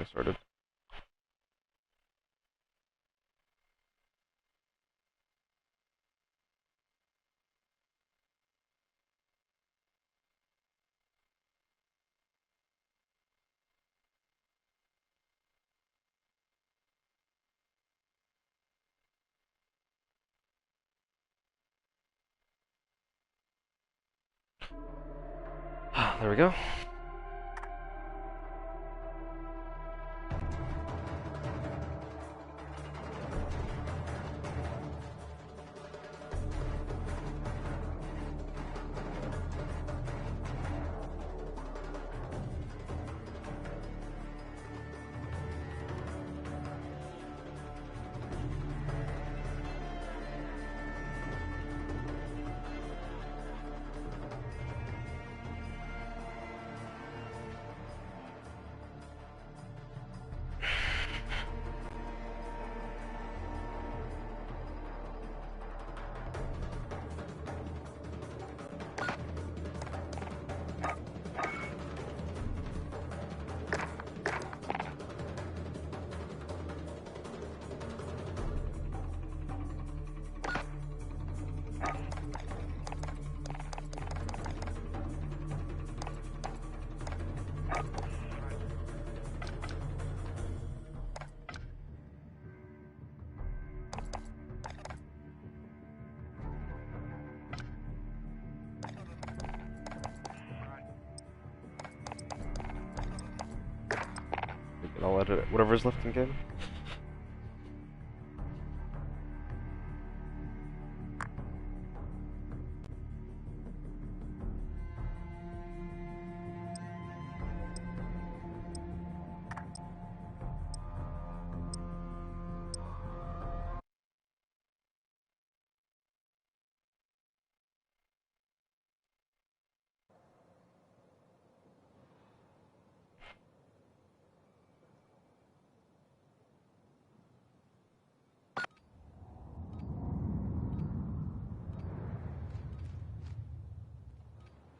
Everything's sorted. There we go. I'll edit it. Whatever's left in game.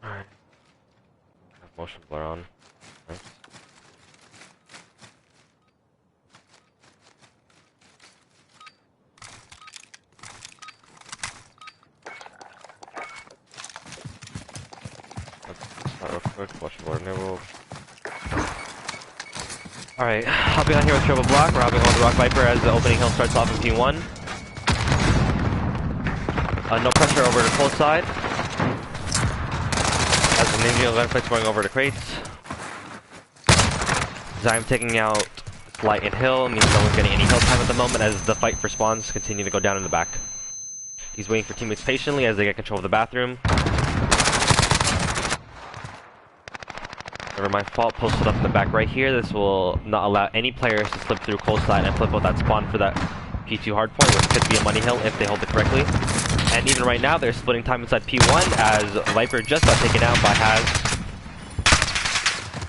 Alright. Motion blur on. Nice. Let's start real quick. Motion blur enabled. Alright, hopping on here with Triple Block. We're hopping on the Rock Viper as the opening hill starts off in P1. No pressure over to cold side. As the Ninja gunfight's going over to crates. Zyme taking out Light and Hill means no one's getting any hill time at the moment as the fight for spawns continue to go down in the back. He's waiting for teammates patiently as they get control of the bathroom. Never mind, fault posted up in the back right here. This will not allow any players to slip through cold side and flip out that spawn for that P2 hardpoint, which could be a money hill if they hold it correctly. And even right now, they're splitting time inside P1 as Viper just got taken out by Haz.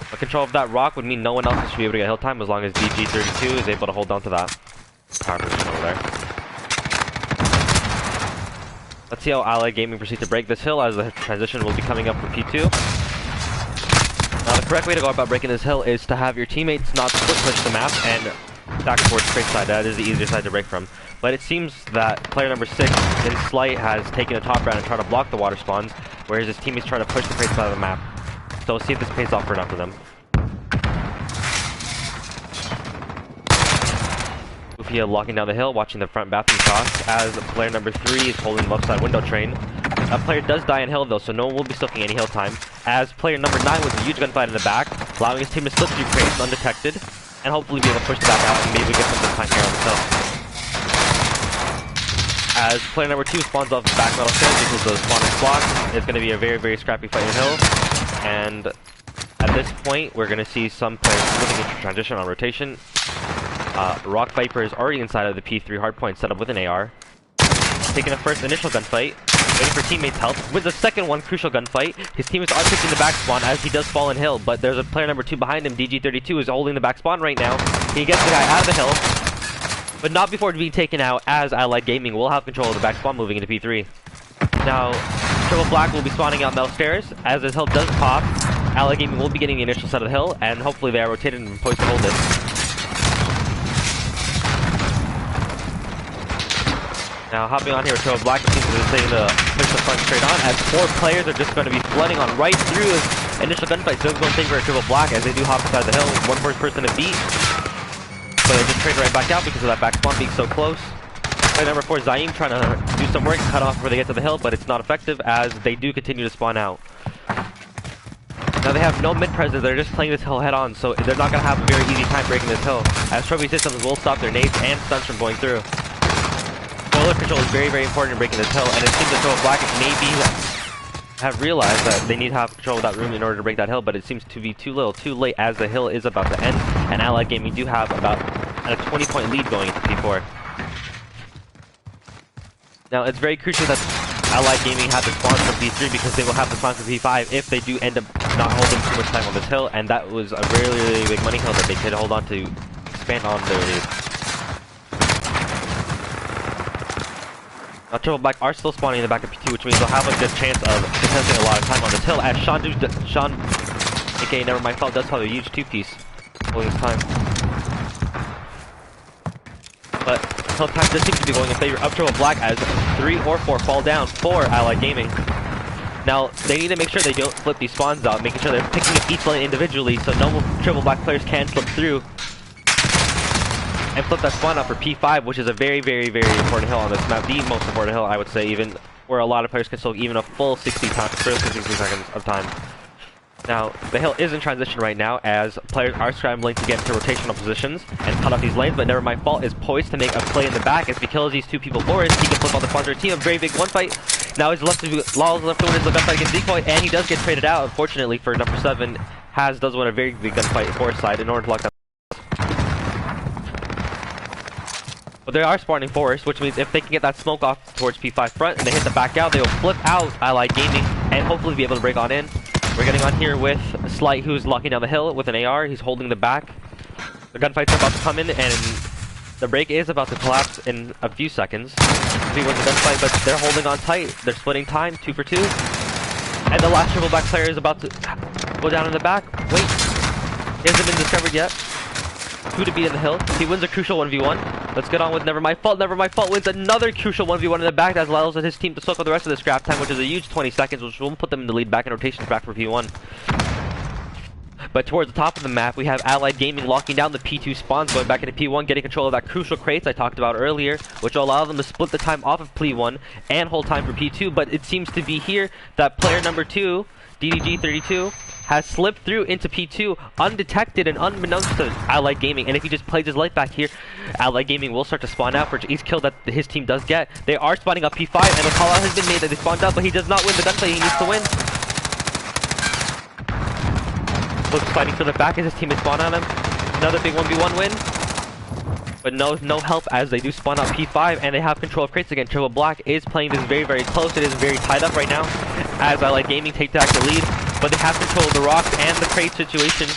But control of that rock would mean no one else should be able to get hill time as long as DG32 is able to hold on to that power position over there. Let's see how Allied Gaming proceeds to break this hill as the transition will be coming up for P2. Now the correct way to go about breaking this hill is to have your teammates not split push the map and back towards crate side. That is the easier side to break from. But it seems that player number 6 in Slight has taken a top ground and tried to block the water spawns, whereas his teammates try to push the crate side of the map. So we'll see if this pays off for enough of them. Sophia locking down the hill, watching the front bathroom cross, as player number 3 is holding left side window train. That player does die in hill though, so no one will be soaking any hill time, as player number 9 with a huge gunfight in the back, allowing his team to slip through crates undetected, and hopefully be able to push the back out and maybe get some time here on the hill. As player number 2 spawns off the back metal stairs because the spawn is blocked, it's going to be a very, very scrappy fight in hill, and at this point, we're going to see some players looking into transition on rotation. Rock Viper is already inside of the P3 hardpoint set up with an AR. Taking a first initial gunfight, waiting for teammates' help. With the second one, crucial gunfight, his teammates are taking the back spawn as he does fall in hill, but there's a player number 2 behind him, DG32, is holding the back spawn right now. He gets the guy out of the hill, but not before being taken out, as Allied Gaming will have control of the back spawn moving into P3. Now, Triple Black will be spawning out metal stairs, as his hill does pop. Allied Gaming will be getting the initial set of the hill, and hopefully they are rotated and poised to hold this. Now hopping on here with Triple Black, it seems to say to push the front straight on, as 4 players are just going to be flooding on right through this initial gunfight. So it's going to favor Triple Black as they do hop inside the hill. One more person to beat, but they just trade right back out because of that back spawn being so close. Player number 4, Zaim, trying to do some work, cut off before they get to the hill, but it's not effective as they do continue to spawn out. Now they have no mid presence, they're just playing this hill head on, so they're not going to have a very easy time breaking this hill, as trophy systems will stop their nades and stuns from going through. Spoiler control is very, very important in breaking this hill, and it seems that Triple Black maybe have realized that they need to have control of that room in order to break that hill, but it seems to be too little, too late, as the hill is about to end, and Allied Gaming do have about a 20-point lead going into P4. Now, it's very crucial that Allied Gaming have the spawns from P3 because they will have the spawns from P5 if they do end up not holding too much time on this hill, and that was a really, really big money hill that they could hold on to expand on their lead. Now, Triple Black are still spawning in the back of P2, which means they'll have a good chance of contesting a lot of time on this hill, as Sean, aka Never Mind Fault, does have a huge 2-piece holding his time. But hill time does seem to be going in favor of Triple Black as 3 or 4 fall down for Allied Gaming. Now, they need to make sure they don't flip these spawns out, making sure they're picking up each lane individually so no Triple Black players can slip through and flip that spawn out for P5, which is a very, very, very important hill on this map. The most important hill, I would say, even where a lot of players can still even a full 60 seconds of time. Now, the hill is in transition right now as players are scrambling to get into rotational positions and cut off these lanes, but Never Mind Fault is poised to make a play in the back as he kills these 2 people forward. He can flip all the spawns for a team. A very big one fight. Now he's left to win his gunfight against Decoy, and he does get traded out, unfortunately, for number 7. Does win a very big gunfight for his side in order to lock that. But they are spawning forest, which means if they can get that smoke off towards P5 front and they hit the back out, they will flip out Allied Gaming and hopefully be able to break on in. We're getting on here with Slight, who's locking down the hill with an AR. He's holding the back. The gunfight's about to come in, and the break is about to collapse in a few seconds. He wins the gunfight, but they're holding on tight. They're splitting time, 2 for 2. And the last Triple Black player is about to go down in the back. Wait, he hasn't been discovered yet. Who to beat in the hill? He wins a crucial 1v1. Let's get on with Never Mind Fault. Never Mind Fault wins another crucial 1v1 in the back that allows his team to soak up the rest of the scrap time, which is a huge 20 seconds, which will put them in the lead back in rotations back for P1. But towards the top of the map, we have Allied Gaming locking down the P2 spawns, going back into P1, getting control of that crucial crates I talked about earlier, which will allow them to split the time off of P1 and hold time for P2. But it seems to be here that player number 2, DDG32, has slipped through into P2 undetected and unbeknownst to Allied Gaming, and if he just plays his life back here, Allied Gaming will start to spawn out for each kill that his team does get. They are spawning up P5, and the call out has been made that they spawned up, but he does not win the gunfight. He needs to win. Looks fighting for the back as his teammates spawn on him. Another big 1v1 win, but no help as they do spawn out P5, and they have control of crates again. Triple Black is playing this very, very close. It is very tied up right now as Allied Gaming take back the lead, but they have control of the rocks and the crate situation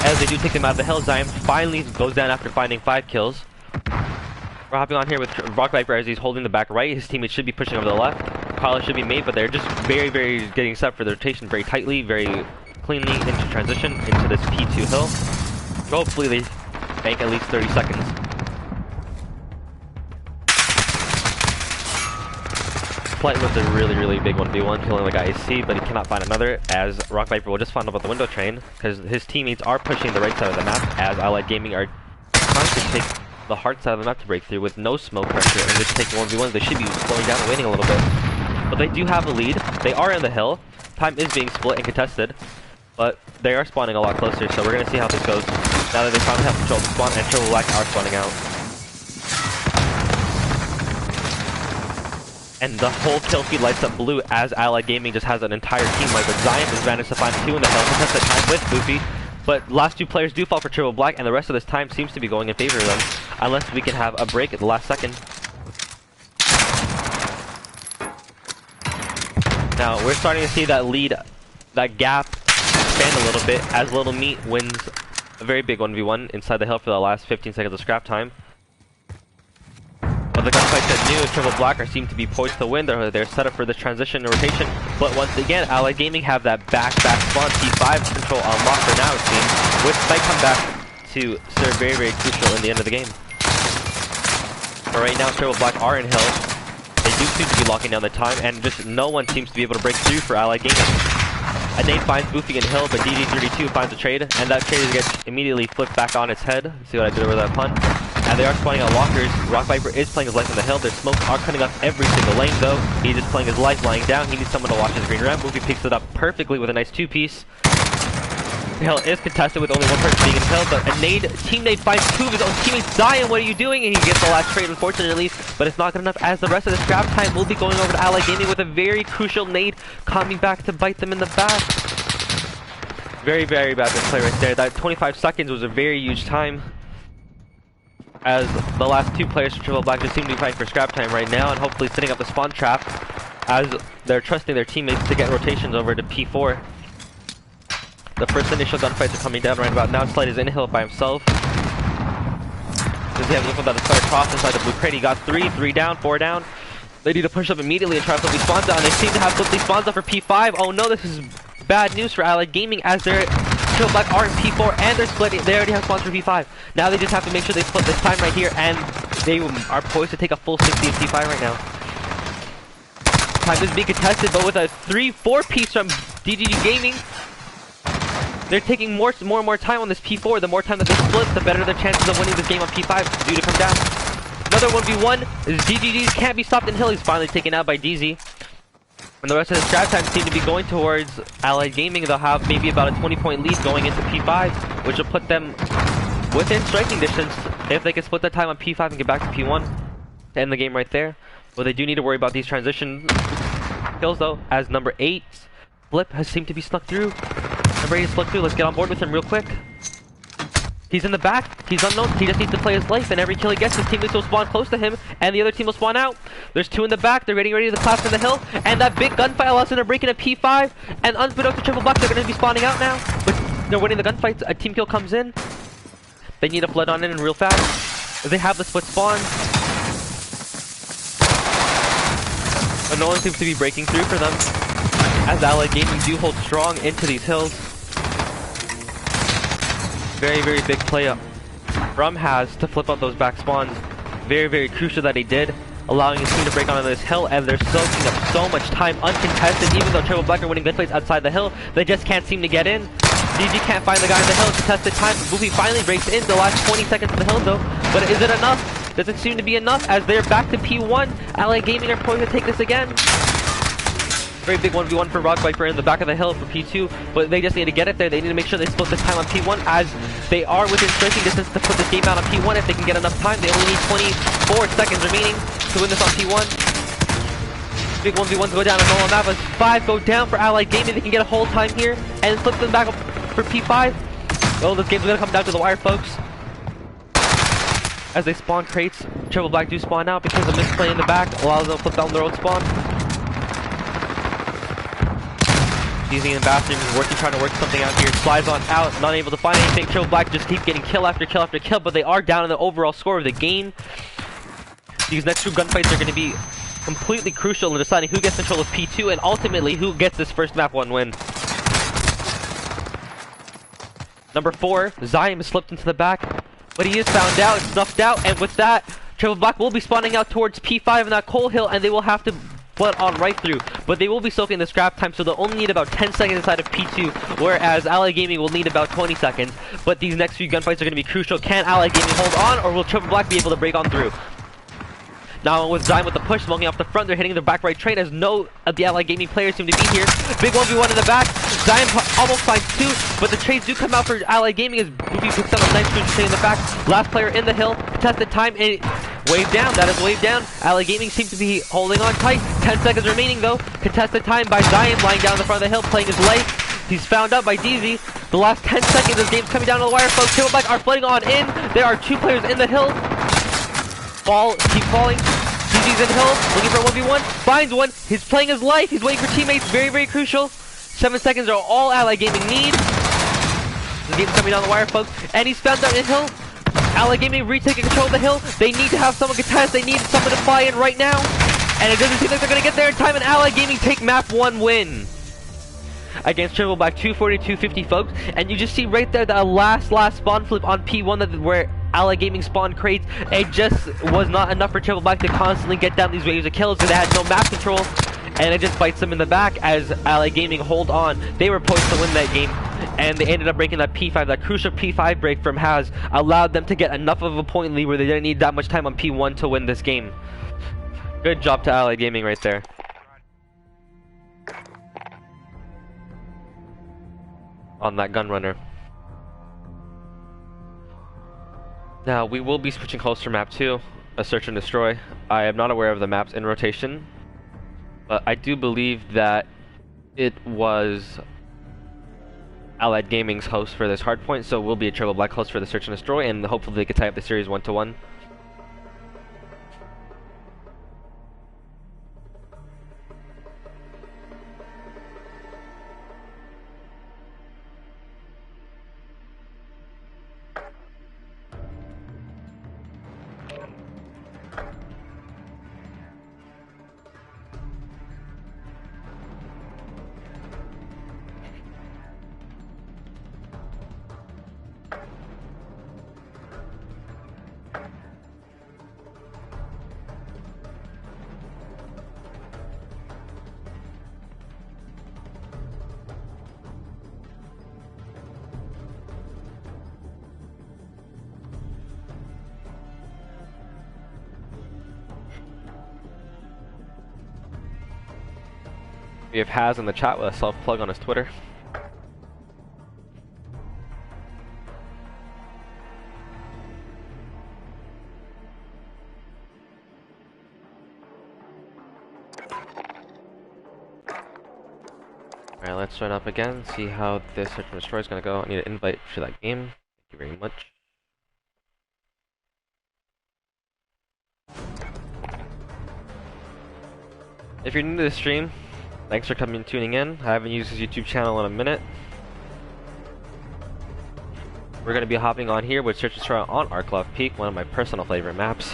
as they do take them out of the hill. Zion finally goes down after finding 5 kills. We're hopping on here with Rock Viper as he's holding the back right. His teammates should be pushing over the left. Call should be made, but they're just very, very getting set for the rotation very tightly, very cleanly into transition into this P2 hill. Hopefully they bank at least 30 seconds. Flight was a really, really big 1v1, killing the guy AC, but he cannot find another, as Rock Viper will just find out about the window train, because his teammates are pushing the right side of the map, as Allied Gaming are trying to take the hard side of the map to break through with no smoke pressure, and just taking 1v1s. They should be slowing down and waiting a little bit. But they do have a lead. They are in the hill. Time is being split and contested, but they are spawning a lot closer, so we're going to see how this goes now that they finally have control of the spawn, and Triple Black are spawning out. And the whole kill feed lights up blue as Allied Gaming just has an entire team wipe, but Zion has managed to find 2 in the hill, contested time with Boofy, but last 2 players do fall for Triple Black, and the rest of this time seems to be going in favor of them, unless we can have a break at the last second. Now, we're starting to see that lead, that gap expand a little bit as Little Meat wins a very big 1v1 inside the hill for the last 15 seconds of scrap time. But the gunfights at New, Triple Black seem to be poised to win. They're set up for this transition and rotation. But once again, Allied Gaming have that back spawn P5 control on lock for now, it seems, which might come back to serve very crucial in the end of the game. But right now, Triple Black are in hill. They do seem to be locking down the time, and just no one seems to be able to break through for Allied Gaming. A nade finds Boofy in hill, but DD32 finds a trade, and that trade gets immediately flipped back on its head. See what I did with that pun? And they are spawning out lockers. Rock Viper is playing his life in the hill. Their smokes are cutting up every single lane though. He's just playing his life lying down. He needs someone to watch his green ramp. Boofy picks it up perfectly with a nice two-piece. Hill is contested with only one person being in hill, but a nade, team nade finds two of his own teammates. Zion, what are you doing? And he gets the last trade, unfortunately, but it's not good enough as the rest of the scrap time will be going over to Allied Gaming with a very crucial nade coming back to bite them in the back. Very bad play right there. That 25 seconds was a very huge time, as the last two players from Triple Black just seem to be fighting for scrap time right now, and hopefully setting up the spawn trap as they're trusting their teammates to get rotations over to P4. The first initial gunfights are coming down right about now. Slide is in hill by himself. Does he have enough about the start cross inside the blue crate? He got three down, 4 down. They need to push up immediately and try to flip these spawns down. They seem to have flipped these spawns up for P5. Oh no, this is bad news for Allied Gaming, as their Triple Black are in P4 and they're splitting. They already have spawns for P5. Now they just have to make sure they split this time right here, and they are poised to take a full 60 in P5 right now. Time is being contested, but with a 3-4 piece from DGG Gaming, they're taking more and more time on this P4. The more time that they split, the better their chances of winning this game on P5 due to come down. Another 1v1. DGG can't be stopped in hill. He's finally taken out by DZ. And the rest of the strat time seem to be going towards Allied Gaming. They'll have maybe about a 20-point lead going into P5, which will put them within striking distance if they can split that time on P5 and get back to P1 to end the game right there. But they do need to worry about these transition kills though, as number 8, Flip, has seemed to be snuck through. Number 8 is snuck through. Let's get on board with him real quick. He's in the back. He's unknown. He just needs to play his life, and every kill he gets, his teammates will spawn close to him, and the other team will spawn out. There's 2 in the back. They're getting ready to collapse in the hill, and that big gunfight allows them to break in a P5, and unbeknownst to Triple Black, they're going to be spawning out now. But they're winning the gunfights. A team kill comes in. They need to flood on in real fast. They have the split spawn. But no one seems to be breaking through for them, as Allied Gaming do hold strong into these hills. Very big play up from Has to flip up those back spawns. Very crucial that he did, allowing his team to break onto this hill, and they're soaking up so much time uncontested. Even though Triple Black are winning gunfights outside the hill, they just can't seem to get in. DG can't find the guy in the hill. Contested time. Boofy finally breaks in the last 20 seconds of the hill though, but is it enough? Does it seem to be enough, as they're back to P1? Allied Gaming are poised to take this again. Very big 1v1 for Rock Viper in the back of the hill for P2, but they just need to get it there. They need to make sure they split this time on P1, as they are within striking distance to put this game out on P1 if they can get enough time. They only need 24 seconds remaining to win this on P1. Big 1v1s go down on Nolan map, as 5 go down for Allied Gaming. They can get a whole time here and flip them back up for P5. Oh, this game's gonna come down to the wire, folks. As they spawn crates, Triple Black do spawn out because of misplay in the back, allows them to flip down their own spawn. Using Ambassador is working, trying to work something out here. Slides on out, not able to find anything. Triple Black just keep getting kill after kill after kill, but they are down in the overall score of the game. These next 2 gunfights are going to be completely crucial in deciding who gets control of P2 and ultimately who gets this first map 1 win. Number 4, Zion has slipped into the back, but he is found out, snuffed out, and with that, Triple Black will be spawning out towards P5 in that coal hill, and they will have to flood on right through, but they will be soaking the scrap time, so they'll only need about 10 seconds inside of P2, whereas Allied Gaming will need about 20 seconds. But these next few gunfights are going to be crucial. Can Allied Gaming hold on, or will Triple Black be able to break on through? Now with Zion with the push, smoking off the front, they're hitting their back right train, as no of the Allied Gaming players seem to be here. Big 1v1 in the back. Zion almost finds 2, but the trades do come out for Allied Gaming as Boofy picks up a nice trade in the back. Last player in the hill, contested time, and wave down. That is wave down. Allied Gaming seems to be holding on tight. 10 seconds remaining though. Contested time by Zion, lying down in the front of the hill, playing his life. He's found out by DZ. The last 10 seconds, this game's coming down to the wire, folks. Triple Black are flooding on in. There are 2 players in the hill. Keep falling. DZ's in hill, looking for a 1v1. Finds one. He's playing his life. He's waiting for teammates. Very crucial. 7 seconds are all Allied Gaming need. The game's coming down the wire, folks. And he's found out in hill. Allied Gaming retaking control of the hill. They need to have someone contest. They need someone to fly in right now. And it doesn't seem like they're going to get there in time. And Allied Gaming take map 1 win against Triple Black 240-250, folks. And you just see right there the last spawn flip on P1 where Allied Gaming spawned crates. It just was not enough for Triple Black to constantly get down these waves of kills because they had no map control. And it just bites them in the back as Allied Gaming hold on. They were poised to win that game, and they ended up breaking that P5. That crucial P5 break from Haz allowed them to get enough of a point lead where they didn't need that much time on P1 to win this game. Good job to Allied Gaming right there. On that gun runner. Now, we will be switching close to map 2, a search and destroy. I am not aware of the maps in rotation. But I do believe that it was Allied Gaming's host for this hardpoint, so it will be a Triple Black host for the search and destroy, and hopefully they can tie up the series 1-1. We have Haz in the chat with a self-plug on his Twitter. Alright, let's join up again, see how this search and destroy is going to go. I need an invite for that game. Thank you very much. If you're new to the stream, thanks for tuning in. I haven't used his YouTube channel in a minute. We're going to be hopping on here with Search and Destroy on Arklov Peak, one of my personal favorite maps.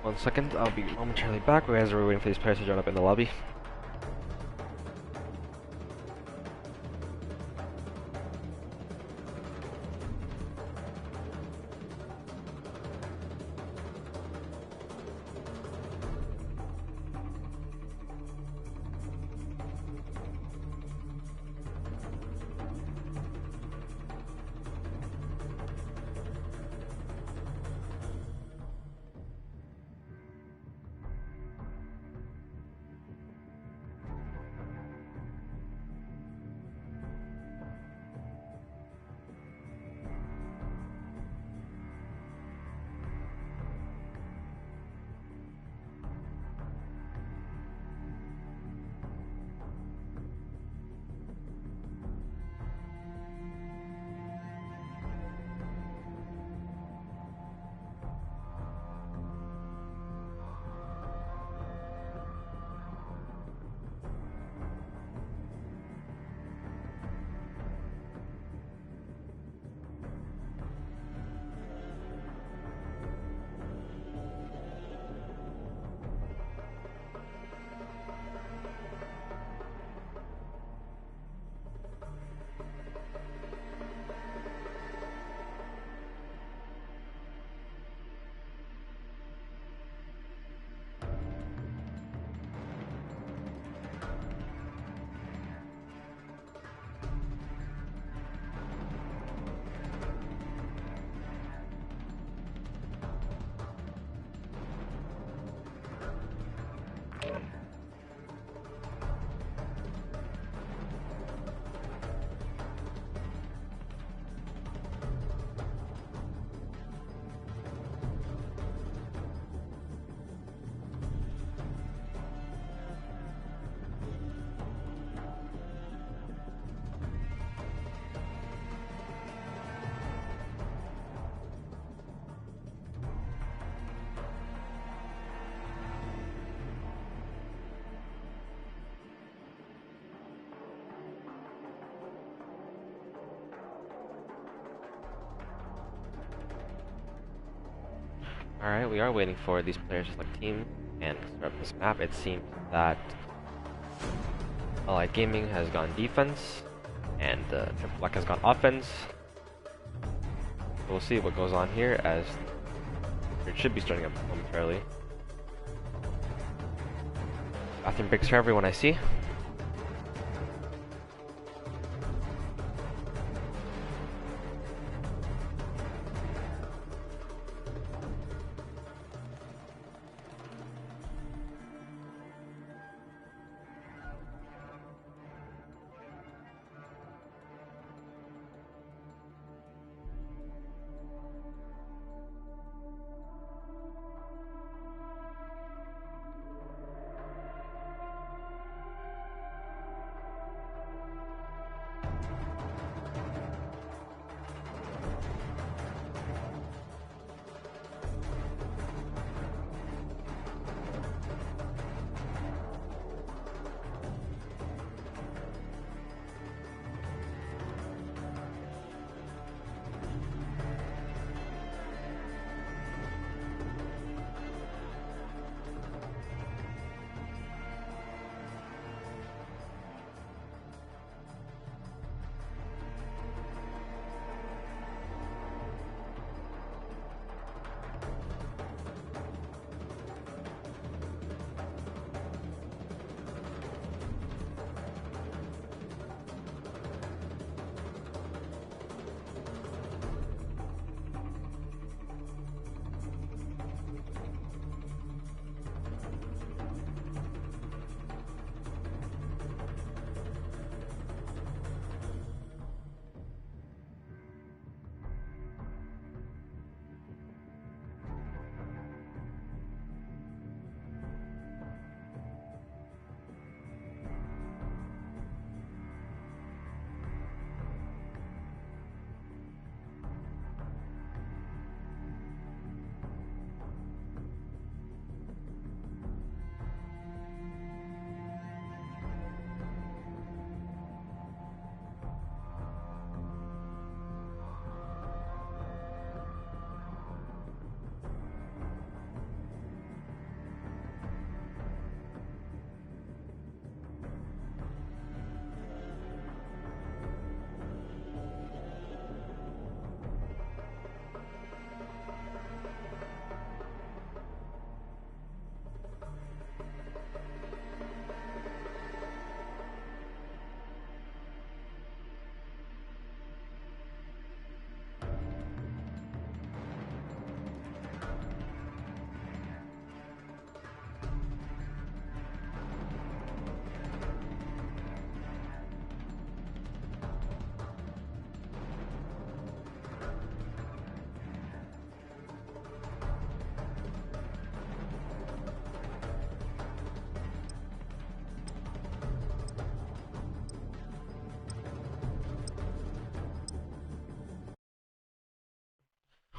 One second, I'll be momentarily back as we're waiting for these players to join up in the lobby. Alright, we are waiting for these players to select team and start this map. It seems that Allied Gaming has gone defense and Triple Black has gone offense. We'll see what goes on here as it should be starting up momentarily. Bathroom breaks for everyone I see.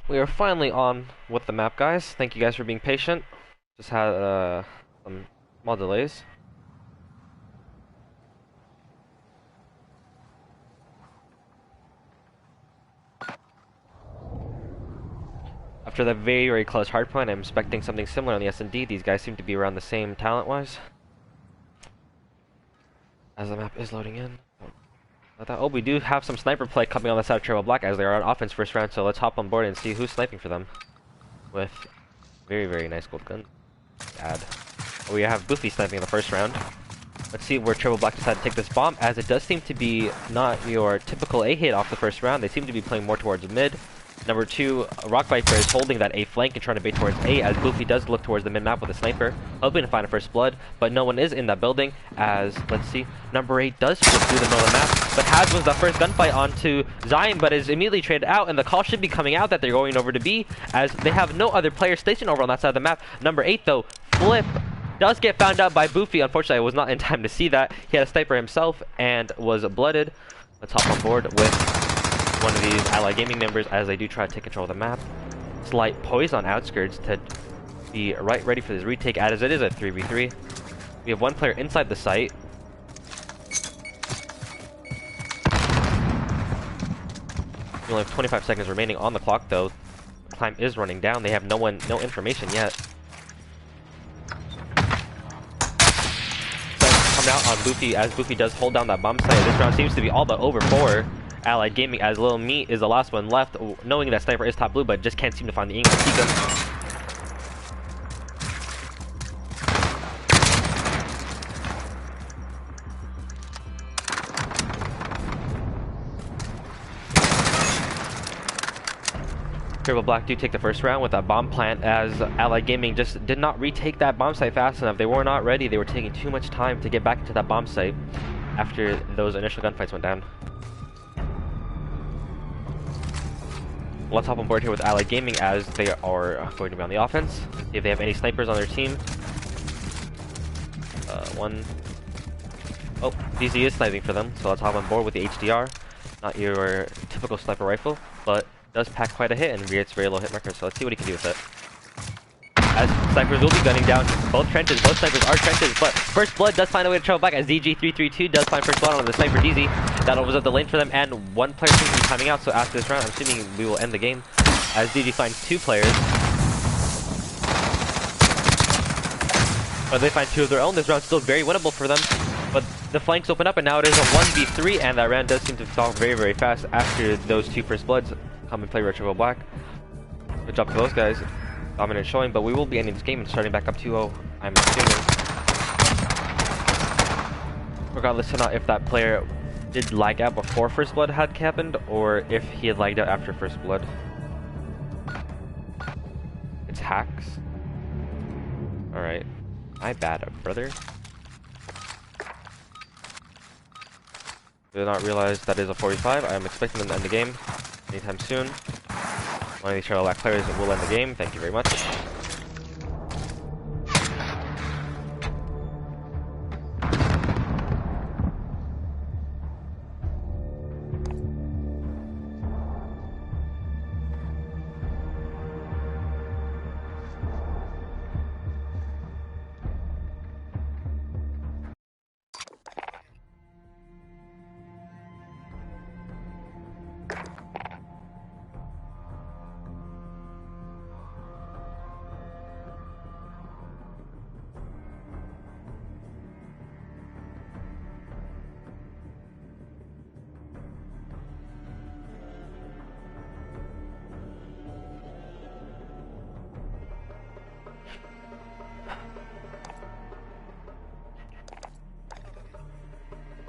We are finally on with the map, guys. Thank you guys for being patient. Just had some small delays. After that very close hardpoint, I'm expecting something similar on the S&D. These guys seem to be around the same talent-wise. As the map is loading in. Oh, we do have some sniper play coming on the side of Triple Black as they are on offense first round, so let's hop on board and see who's sniping for them. With very nice gold gun. Add. We have Boofy sniping in the first round. Let's see where Triple Black decided to take this bomb, as it does seem to be not your typical A hit off the first round. They seem to be playing more towards mid. Number 2, Rock Viper is holding that A flank and trying to bait towards A, as Boofy does look towards the mid-map with a sniper, hoping to find a first blood, but no one is in that building, as, let's see, number 8 does flip through the middle of the map, but has wins the first gunfight onto Zion, but is immediately traded out, and the call should be coming out that they're going over to B, as they have no other players stationed over on that side of the map. Number 8, though, Flip does get found out by Boofy. Unfortunately, I was not in time to see that. He had a sniper himself and was blooded. Let's hop on board with one of these Allied Gaming members as they do try to take control of the map. Slight poise on outskirts to be ready for this retake, as it is a 3v3. We have one player inside the site. We only have 25 seconds remaining on the clock, though. Time is running down. They have no information yet. Coming out on Boofy as Boofy does hold down that bomb site. This round seems to be all but over for Allied Gaming as Little Meat is the last one left, knowing that Sniper is top blue, but just can't seem to find the angle to keep him. Triple Black do take the first round with that bomb plant as Allied Gaming just did not retake that bomb site fast enough. They were not ready. They were taking too much time to get back into that bomb site after those initial gunfights went down. Let's hop on board here with Allied Gaming as they are going to be on the offense. See if they have any snipers on their team. Oh, DZ is sniping for them, so let's hop on board with the HDR. Not your typical sniper rifle, but does pack quite a hit and gets very low hit marker, so let's see what he can do with it. As snipers will be gunning down both trenches. Both snipers are trenches, but First Blood does find a way to travel back as DG332 does find First Blood on the sniper DZ. That opens up the lane for them, and one player seems to be timing out, so after this round, I'm assuming we will end the game as DG finds 2 players. But they find 2 of their own. This round's still very winnable for them, but the flanks open up, and now it is a 1v3, and that round does seem to fall very, very fast after those 2 First Bloods come and play Triple Black. Good job to those guys. Dominant showing, but we will be ending this game and starting back up 2-0, I'm assuming. Regardless to not if that player did lag out before First Blood had happened, or if he had lagged out after First Blood. It's hacks. Alright. My bad, brother. Did not realize that is a 45. I am expecting them to end the game anytime soon. One of these Triple Black players will end the game. Thank you very much.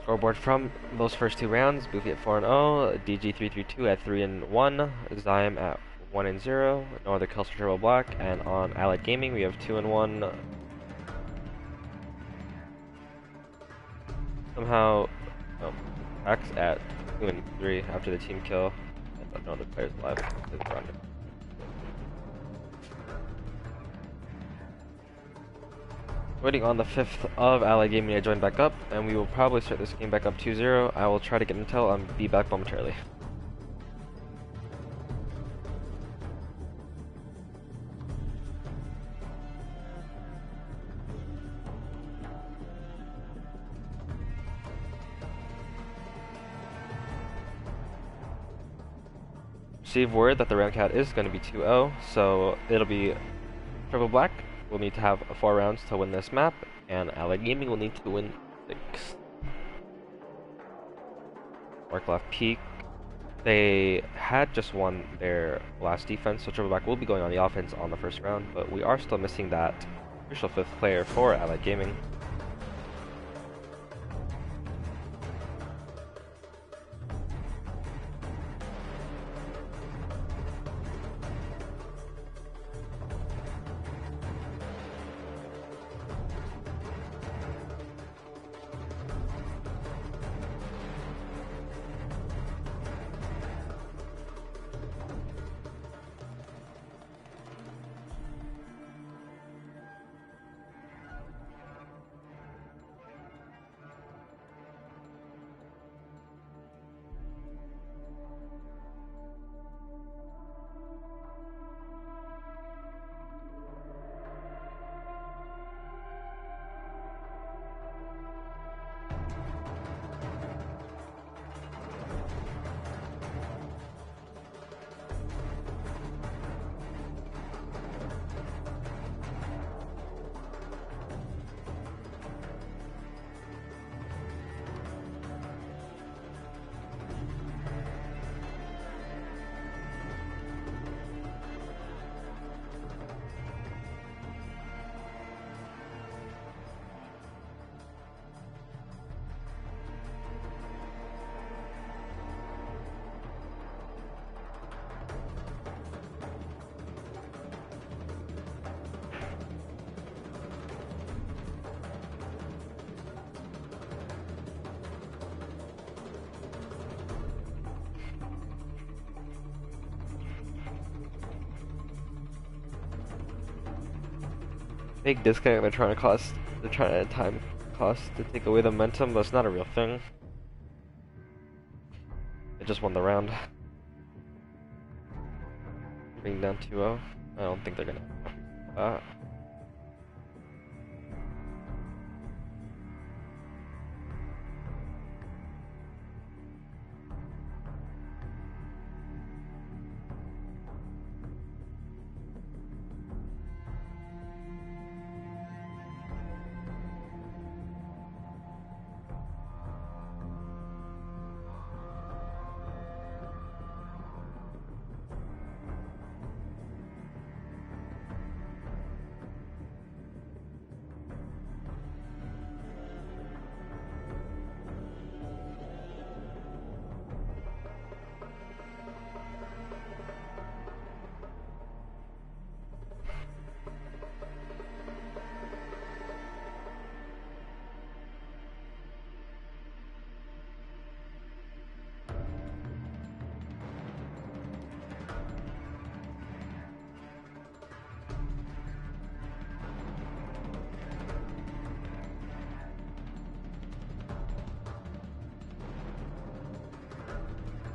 Scoreboard from those first 2 rounds: Boofy at 4-0, DG332 at 3-1, Zyme at 1-0, no other kills for Triple Black, and on Allied Gaming we have 2-1. Somehow, X at 2-3 after the team kill. And no other players alive. Waiting on the 5th of Allied Gaming to join back up, and we will probably start this game back up 2-0. I will try to get intel and be back momentarily. Receive word that the round count is going to be 2-0, so it'll be Triple Black will need to have 4 rounds to win this map, and Allied Gaming will need to win 6. Mark left peak. They had just won their last defense, so Triple Black will be going on the offense on the first round, but we are still missing that crucial 5th player for Allied Gaming. Big discount. They're trying to time cost to take away the momentum, but it's not a real thing. It just won the round. Being down 2-0. I don't think they're gonna do that.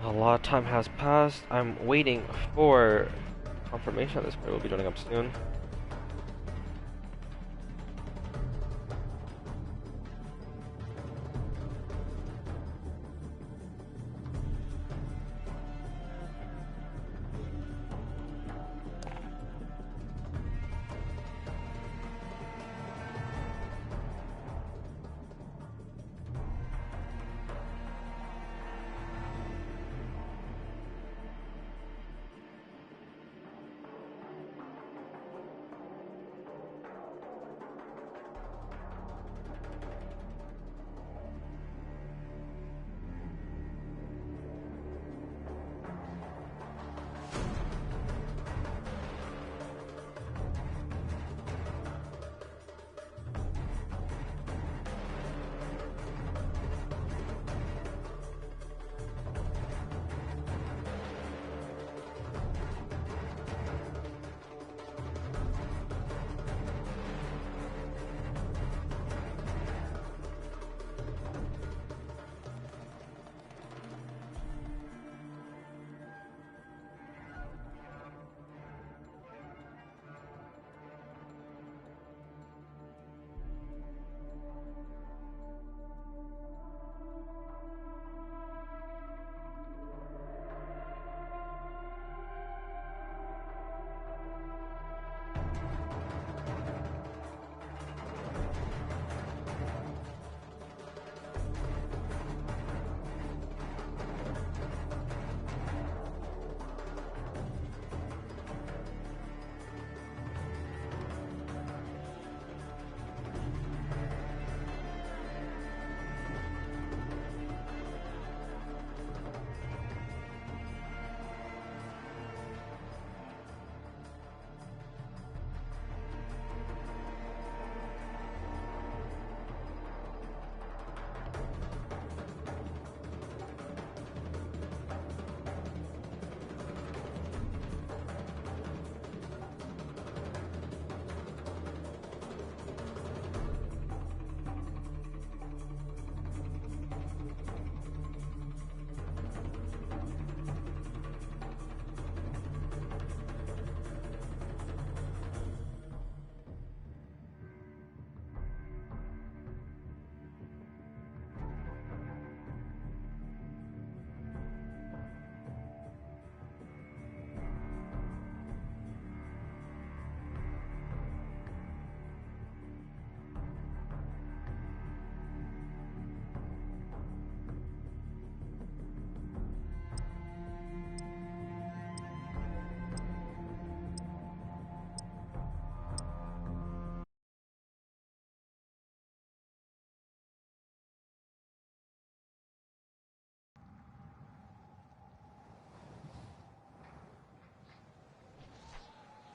A lot of time has passed. I'm waiting for confirmation that this player will be joining up soon.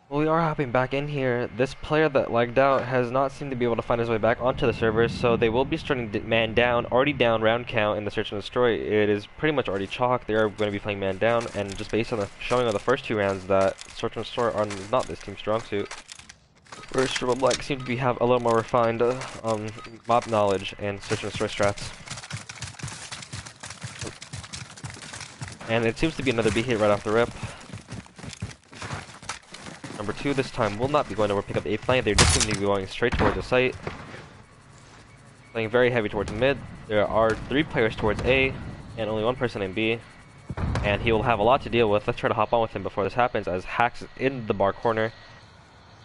Well, we are hopping back in here. This player that lagged out has not seemed to be able to find his way back onto the server, so they will be starting man down, already down round count in the search and destroy. It is pretty much already chalk. They are going to be playing man down, and just based on the showing of the first two rounds, that search and destroy are not this team's strong suit. Whereas Triple Black seem to have a little more refined mob knowledge and search and destroy strats. And it seems to be another B hit right off the rip. Number 2 this time will not be going to pick up the A flank. They're just going to be going straight towards the site. Playing very heavy towards mid. There are 3 players towards A and only 1 person in B. And he will have a lot to deal with. Let's try to hop on with him before this happens, as Hacks is in the bar corner.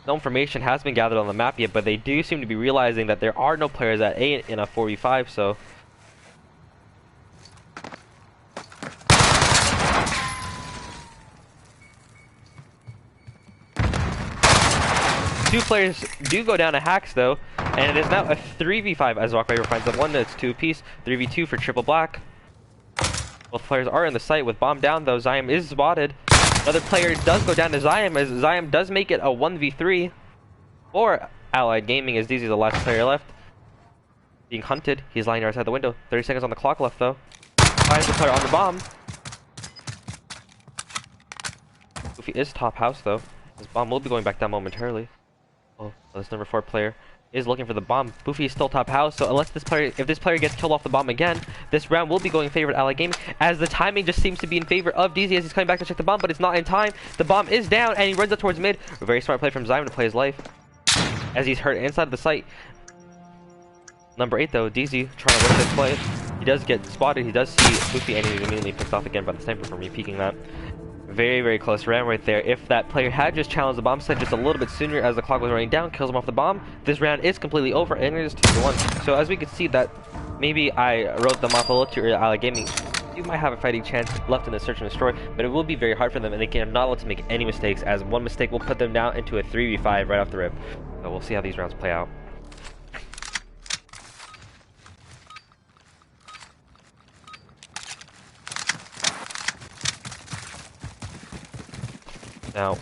No information has been gathered on the map yet, but they do seem to be realizing that there are no players at A in a 4v5, so... Two players do go down to Hacks though, and it is now a 3v5 as Rock Viper finds them. One that's 2 apiece, 3v2 for Triple Black. Both players are in the site with bomb down though. Zyam is spotted. Another player does go down to Zyam, as Zyam does make it a 1v3 for Allied Gaming, as DZ is the last player left. Being hunted, he's lying right outside the window. 30 seconds on the clock left though. Finds the player on the bomb. Goofy is top house though. His bomb will be going back down momentarily. Oh, this number 4 player is looking for the bomb. Boofy is still top house, so unless if this player gets killed off the bomb again, this round will be going in favor of Allied Gaming, as the timing just seems to be in favor of DZ as he's coming back to check the bomb, but it's not in time. The bomb is down, and he runs up towards mid. A very smart play from Zyam to play his life, as he's hurt inside the site. Number 8 though, DZ trying to win this play. He does get spotted. He does see Boofy, and he's immediately picked off again by the sniper for re-peeking that. Very, very close round right there. If that player had just challenged the bomb site just a little bit sooner as the clock was running down, kills him off the bomb, this round is completely over, and it is 2-1. So as we can see that maybe I wrote them off a little too early. Allied Gaming, you might have a fighting chance left in the search and destroy, but it will be very hard for them, and they are not allowed to make any mistakes, as one mistake will put them down into a 3v5 right off the rip. So we'll see how these rounds play out. Now,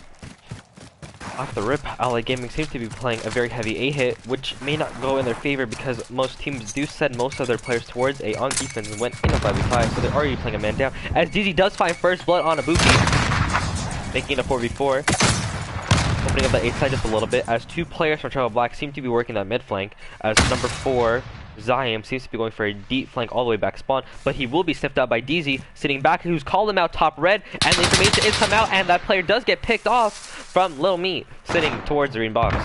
off the rip, Allied Gaming seems to be playing a very heavy A hit, which may not go in their favor because most teams do send most of their players towards A on defense and went in a 5v5, so they're already playing a man down. As DZ does find first blood on a Boofy, making it a 4v4, opening up the A side just a little bit, as 2 players from Triple Black seem to be working that mid flank, as number 4, Zyam, seems to be going for a deep flank all the way back spawn, but he will be sniffed out by DZ, sitting back, who's called him out top red, and the information is come out, and that player does get picked off from Lil Meat, sitting towards the green box.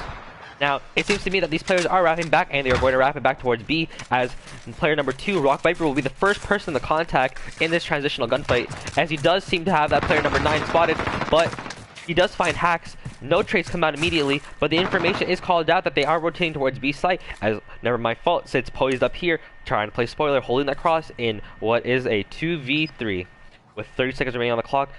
Now, it seems to me that these players are wrapping back, and they are going to wrap it back towards B, as player number 2, Rock Viper, will be the first person to contact in this transitional gunfight, as he does seem to have that player number 9 spotted, but he does find Hacks. No traits come out immediately, but the information is called out that they are rotating towards B site, as Never My Fault sits poised up here, trying to play spoiler, holding that cross in what is a 2v3. With 30 seconds remaining on the clock,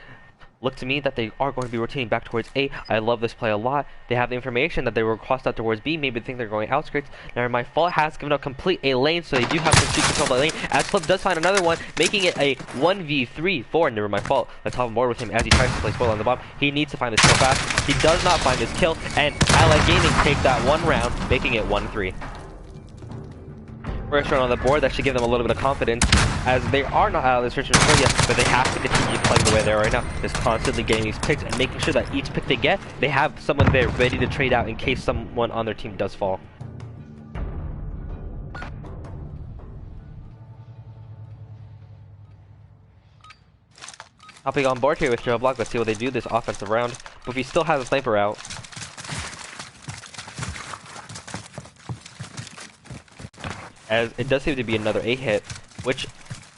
look to me that they are going to be rotating back towards A. I love this play a lot. They have the information that they were crossed out towards B. Maybe they think they're going outskirts. Never My Fault has given up complete A lane, so they do have complete control of the lane. As Flip does find another one, making it a 1v3 for Never My Fault. Let's hop on board with him as he tries to play spoiler on the bomb. He needs to find this kill fast. He does not find this kill, and Allied Gaming take that one round, making it 1-3. First round on the board, that should give them a little bit of confidence, as they are not out of the search and destroy yet, but they have to continue playing the way they are right now, just constantly getting these picks and making sure that each pick they get, they have someone there ready to trade out in case someone on their team does fall. Hopping on board here with Triple Black, let's see what they do this offensive round, but if he still has a sniper out, as it does seem to be another A hit, which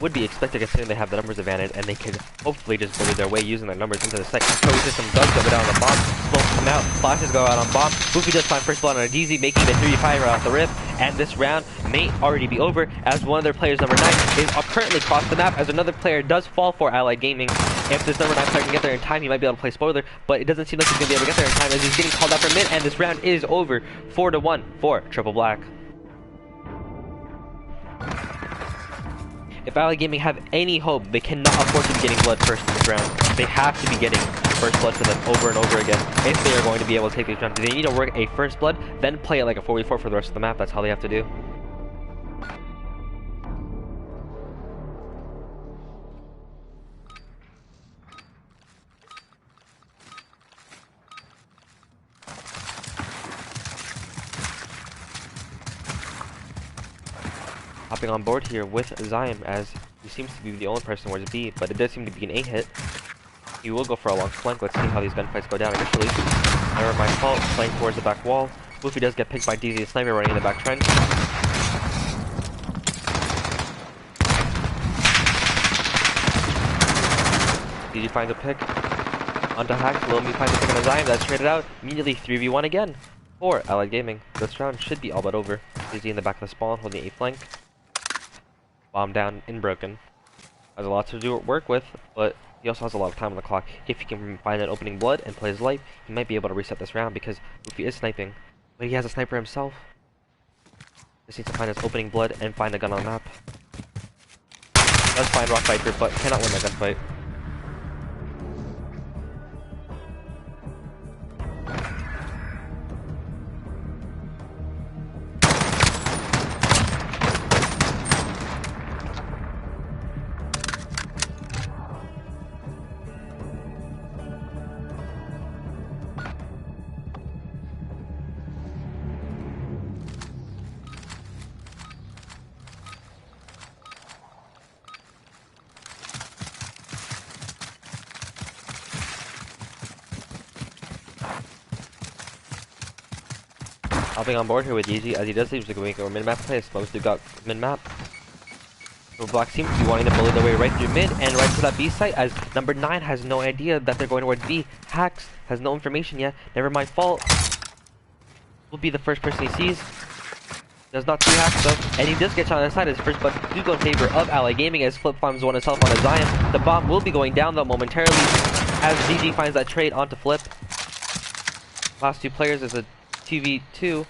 would be expected considering they have the numbers advantage, and they could hopefully just bully their way using their numbers into the site. Code system does go down on the bomb, smokes come out, flashes go out on bomb, Boofy does find first blood on a DZ, making the 3v5 right off the rip, and this round may already be over, as one of their players, number 9, is currently across the map, as another player does fall for Allied Gaming. If this number 9 player can get there in time, he might be able to play spoiler, but it doesn't seem like he's going to be able to get there in time, as he's getting called out for mid, and this round is over, 4-1 for Triple Black. If Allied Gaming have any hope, they cannot afford to be getting blood first in this round. They have to be getting first blood for them over and over again if they are going to be able to take these rounds. They need to work a first blood, then play it like a 4v4 for the rest of the map. That's how they have to do. Hopping on board here with Zion, as he seems to be the only person towards B, but it does seem to be an A hit. He will go for a long flank. Let's see how these gunfights go down initially. Never my fault, playing towards the back wall. Woofy does get picked by DZ the sniper running in the back trench. DZ finds a pick. Onto Hacks, Lomi finds a pick on a Zion, that's traded out. Immediately 3v1 again for Allied Gaming. This round should be all but over. DZ in the back of the spawn, holding a flank. Bomb down and broken. Has a lot to work with, but he also has a lot of time on the clock. If he can find an opening blood and play his life, he might be able to reset this round because Woofy is sniping. But he has a sniper himself. Just needs to find his opening blood and find a gun on the map. Does find Rock Viper, but cannot win that gunfight. Hopping on board here with Yeezy, as he does seem to make a mid-map play. Smokes do got mid-map. So Black seems to be wanting to bully their way right through mid and right to that B site, as number 9 has no idea that they're going towards B. Hacks has no information yet. Never my fault. Will be the first person he sees. Does not see Hacks though, and he does get shot on the side. His first blood do go in favor of Allied Gaming as Flip finds one himself on a Zion. The bomb will be going down though momentarily as DG finds that trade onto Flip. Last two players is a 2v2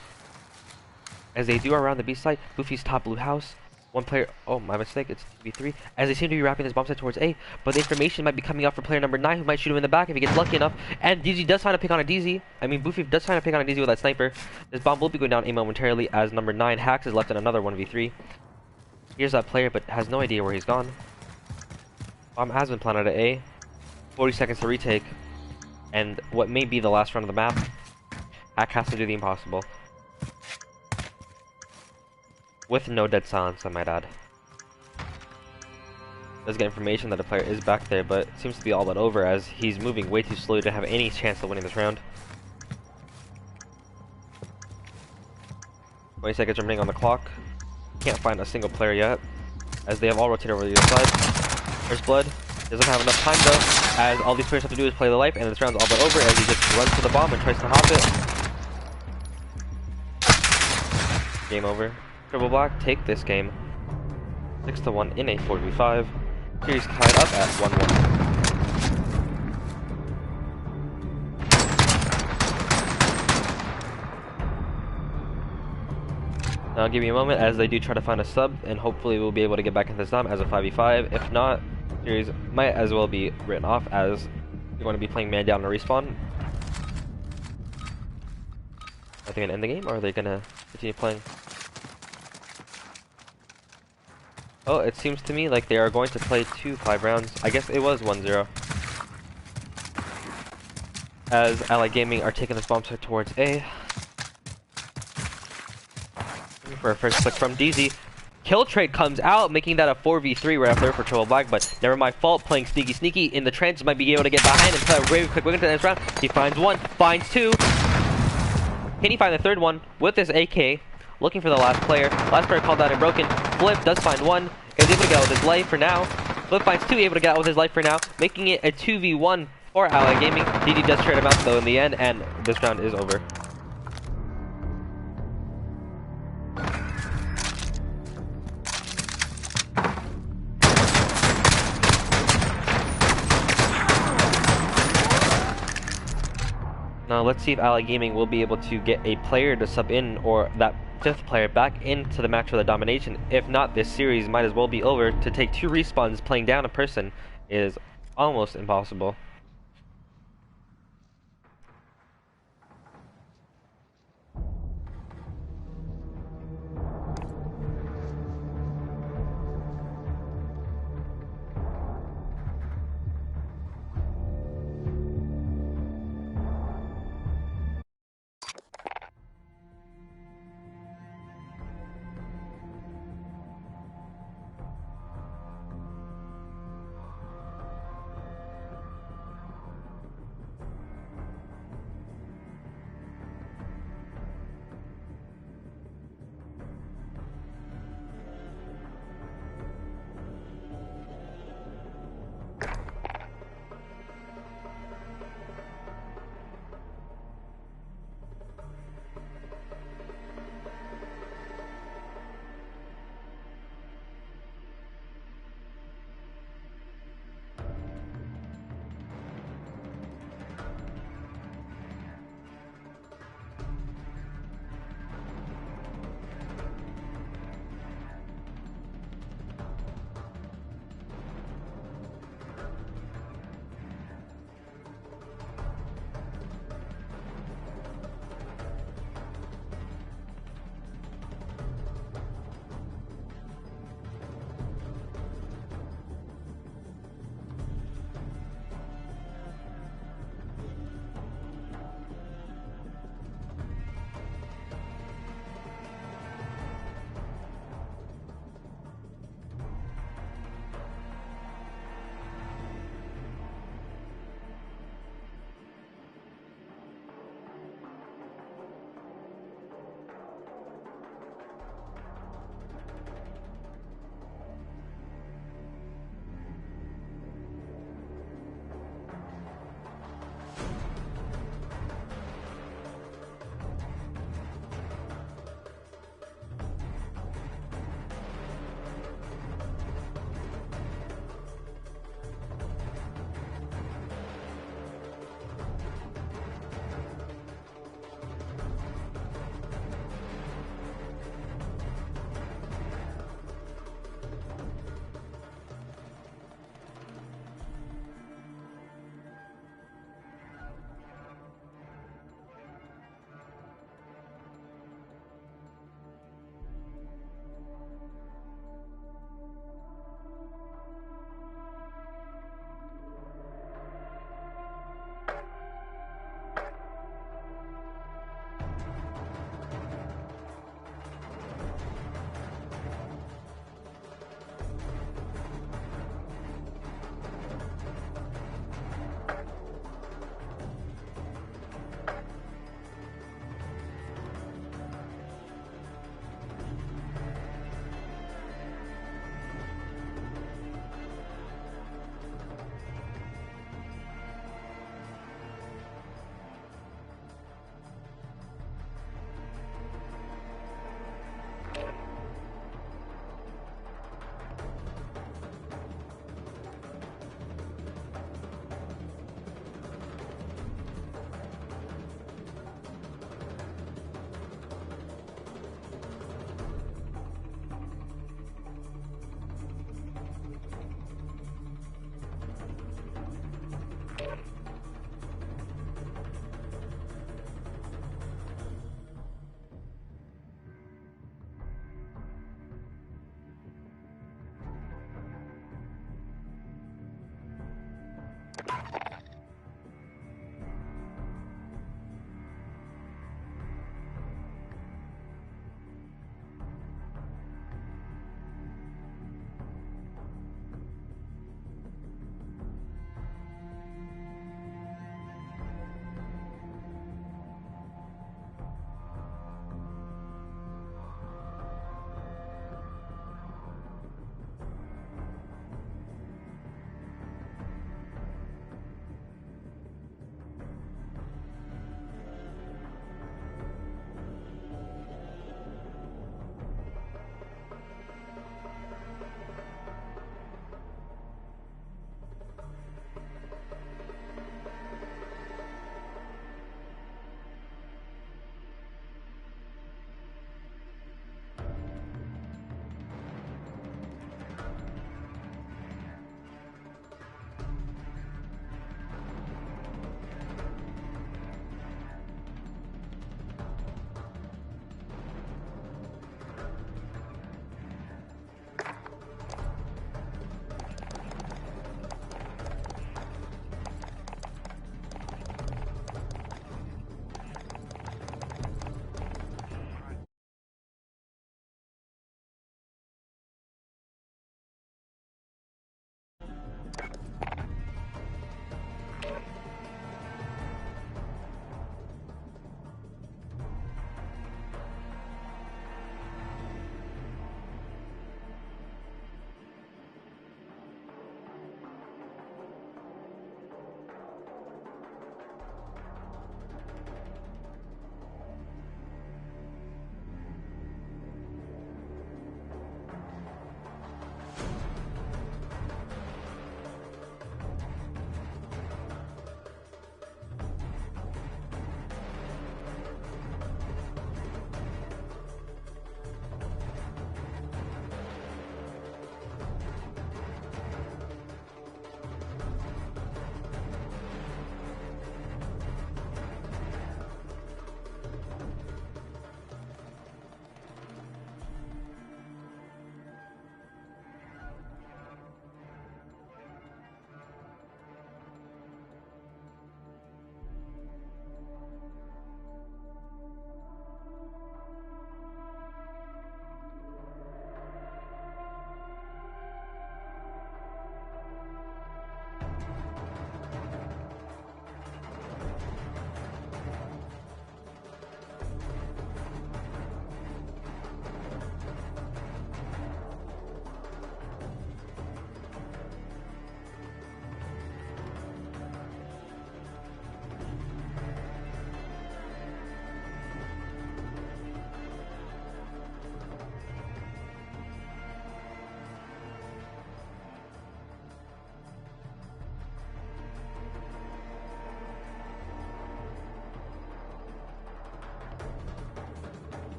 as they do around the B site. Woofy's top blue house. One player, oh my mistake, it's 2v3 as they seem to be wrapping this bomb site towards A, but the information might be coming out for player number 9 who might shoot him in the back if he gets lucky enough. And DZ does find a pick on a DZ. I mean Woofy does find a pick on a DZ with that sniper. This bomb will be going down A momentarily as number 9 Hacks is left in another 1v3. Here's that player but has no idea where he's gone. Bomb has been planted at A. 40 seconds to retake and what may be the last round of the map. Hack has to do the impossible. With no dead silence, I might add. Does get information that a player is back there, but it seems to be all but over as he's moving way too slowly to have any chance of winning this round. 20 seconds remaining on the clock. Can't find a single player yet, as they have all rotated over the other side. First blood. Doesn't have enough time though, as all these players have to do is play the life, and this round's all but over as he just runs to the bomb and tries to hop it. Game over. Triple Black take this game 6-1 in a 4v5. Series tied up at 1-1. Now I'll give you a moment as they do try to find a sub, and hopefully we'll be able to get back into this time as a 5v5. If not, series might as well be written off as you're going to be playing man down and respawn. Are they going to end the game or are they going to continue playing? Oh, it seems to me like they are going to play 5 rounds. I guess it was 1-0. As Allied Gaming are taking this bomb site towards A. For a first click from DZ. Kill trade comes out, making that a 4v3 right after for Triple Black, but never my fault. Playing sneaky in the trench, might be able to get behind and play a very quick wing into the next round. He finds one, finds two. Can he find the third one with this AK? Looking for the last player. Last player called out and broken. Flip does find one. Is able to get out with his life for now. Flip finds two, able to get out with his life for now, making it a 2v1 for Allied Gaming. DD does trade him out though in the end, and this round is over. Now let's see if Allied Gaming will be able to get a player to sub in, or that 5th player back into the match for the domination. If not, this series might as well be over. To take 2 respawns playing down a person is almost impossible.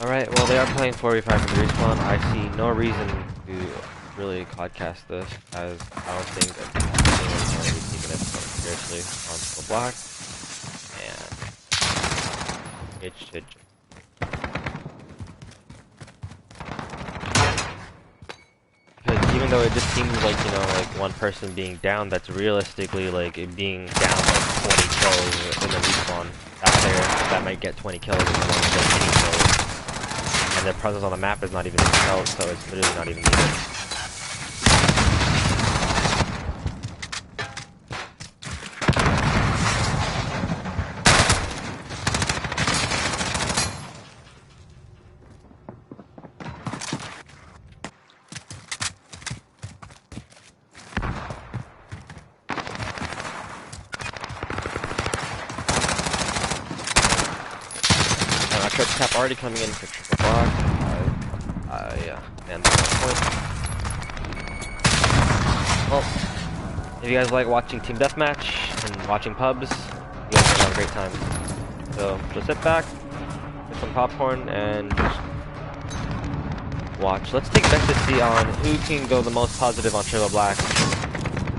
Alright, well they are playing 4v5 for the respawn. I see no reason to really CODCAST this, as I don't think anyone's going to be taking it seriously onto the block. And it should. Because even though it just seems like, you know, like one person being down, that's realistically like it being down like 20 kills in the respawn. That player that might get 20 kills and no one gets any kills. And their presence on the map is not even felt, so it's literally not even needed. Triple tap already coming in for triple block. Yeah, and that's the point. Well, if you guys like watching team deathmatch and watching pubs, you guys will have a great time. So just sit back, get some popcorn, and just watch. Let's take bets to see on who can go the most positive on triple black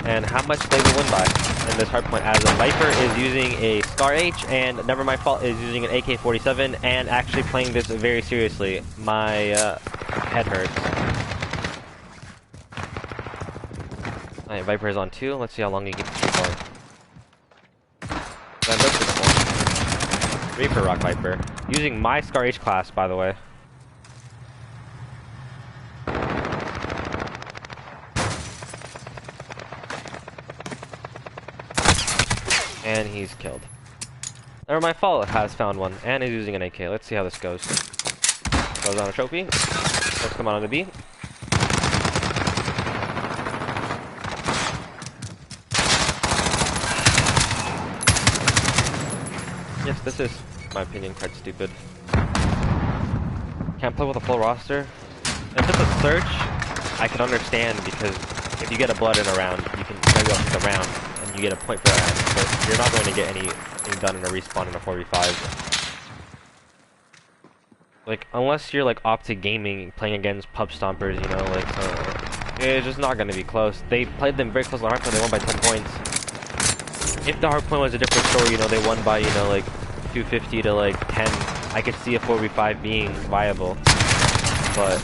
and how much they will win by in this hardpoint, as a Viper is using a Scar H and Never My Fault is using an AK-47 and actually playing this very seriously. My head hurts. Alright, Viper is on 2. Let's see how long he can keep going. Reaper Rock Viper. Using my Scar H class, by the way. And he's killed. Never My Fault has found one, and is using an AK. Let's see how this goes. Goes on a trophy. Let's come on to B. Yes, this is, in my opinion, quite stupid. Can't play with a full roster. If it's a search, I can understand, because if you get a blood in a round, you can maybe off the round. You get a point for that, but you're not going to get anything done in a respawn in a 4v5. Like, unless you're like Optic Gaming playing against pub stompers, you know, like, it's just not going to be close. They played them very close on the hardpoint, they won by 10 points. If the hardpoint was a different story, you know, they won by, you know, like 250 to like 10, I could see a 4v5 being viable. But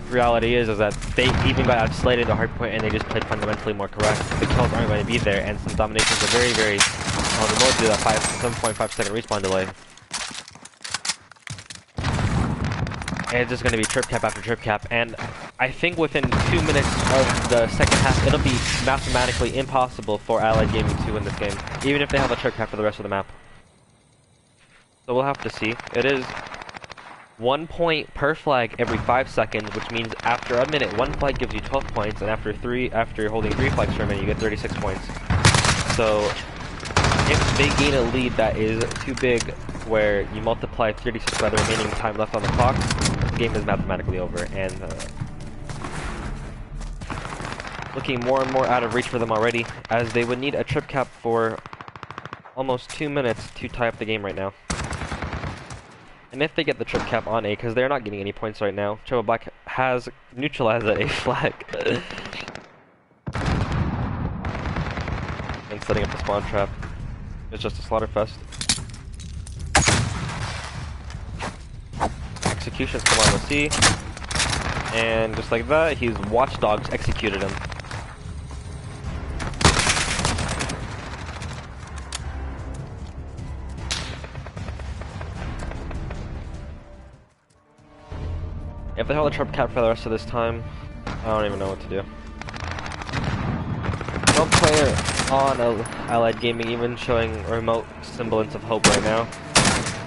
reality is that they even got outslated the hardpoint and they just played fundamentally more correct. The kills aren't going to be there, and some dominations are very, very remote to that 7.5 second respawn delay. And it's just going to be trip cap after trip cap, and I think within 2 minutes of the second half, it'll be mathematically impossible for Allied Gaming to win this game, even if they have a trip cap for the rest of the map. So we'll have to see. It is 1 point per flag every 5 seconds, which means after a minute, 1 flag gives you 12 points, and after holding 3 flags for a minute, you get 36 points. So, if they gain a lead that is too big, where you multiply 36 by the remaining time left on the clock, the game is mathematically over, and looking more and more out of reach for them already, as they would need a trip cap for almost 2 minutes to tie up the game right now. And if they get the trip cap on A, because they're not getting any points right now, Triple Black has neutralized that A flag. And setting up the spawn trap. It's just a slaughterfest. Executions come on the C. And just like that, he's Watchdogs executed him. If they hold the trip cap for the rest of this time, I don't even know what to do. No player on Allied Gaming even showing a remote semblance of hope right now.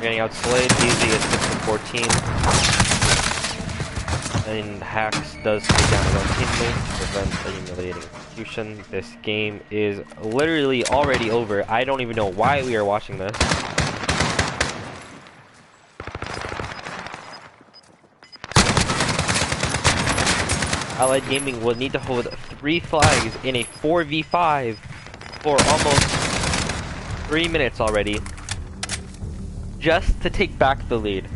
Getting outslayed, easy at 6-14. And Hacks does take down his own teammate to prevent a humiliating execution. This game is literally already over. I don't even know why we are watching this. Allied Gaming will need to hold 3 flags in a 4v5 for almost 3 minutes already, just to take back the lead.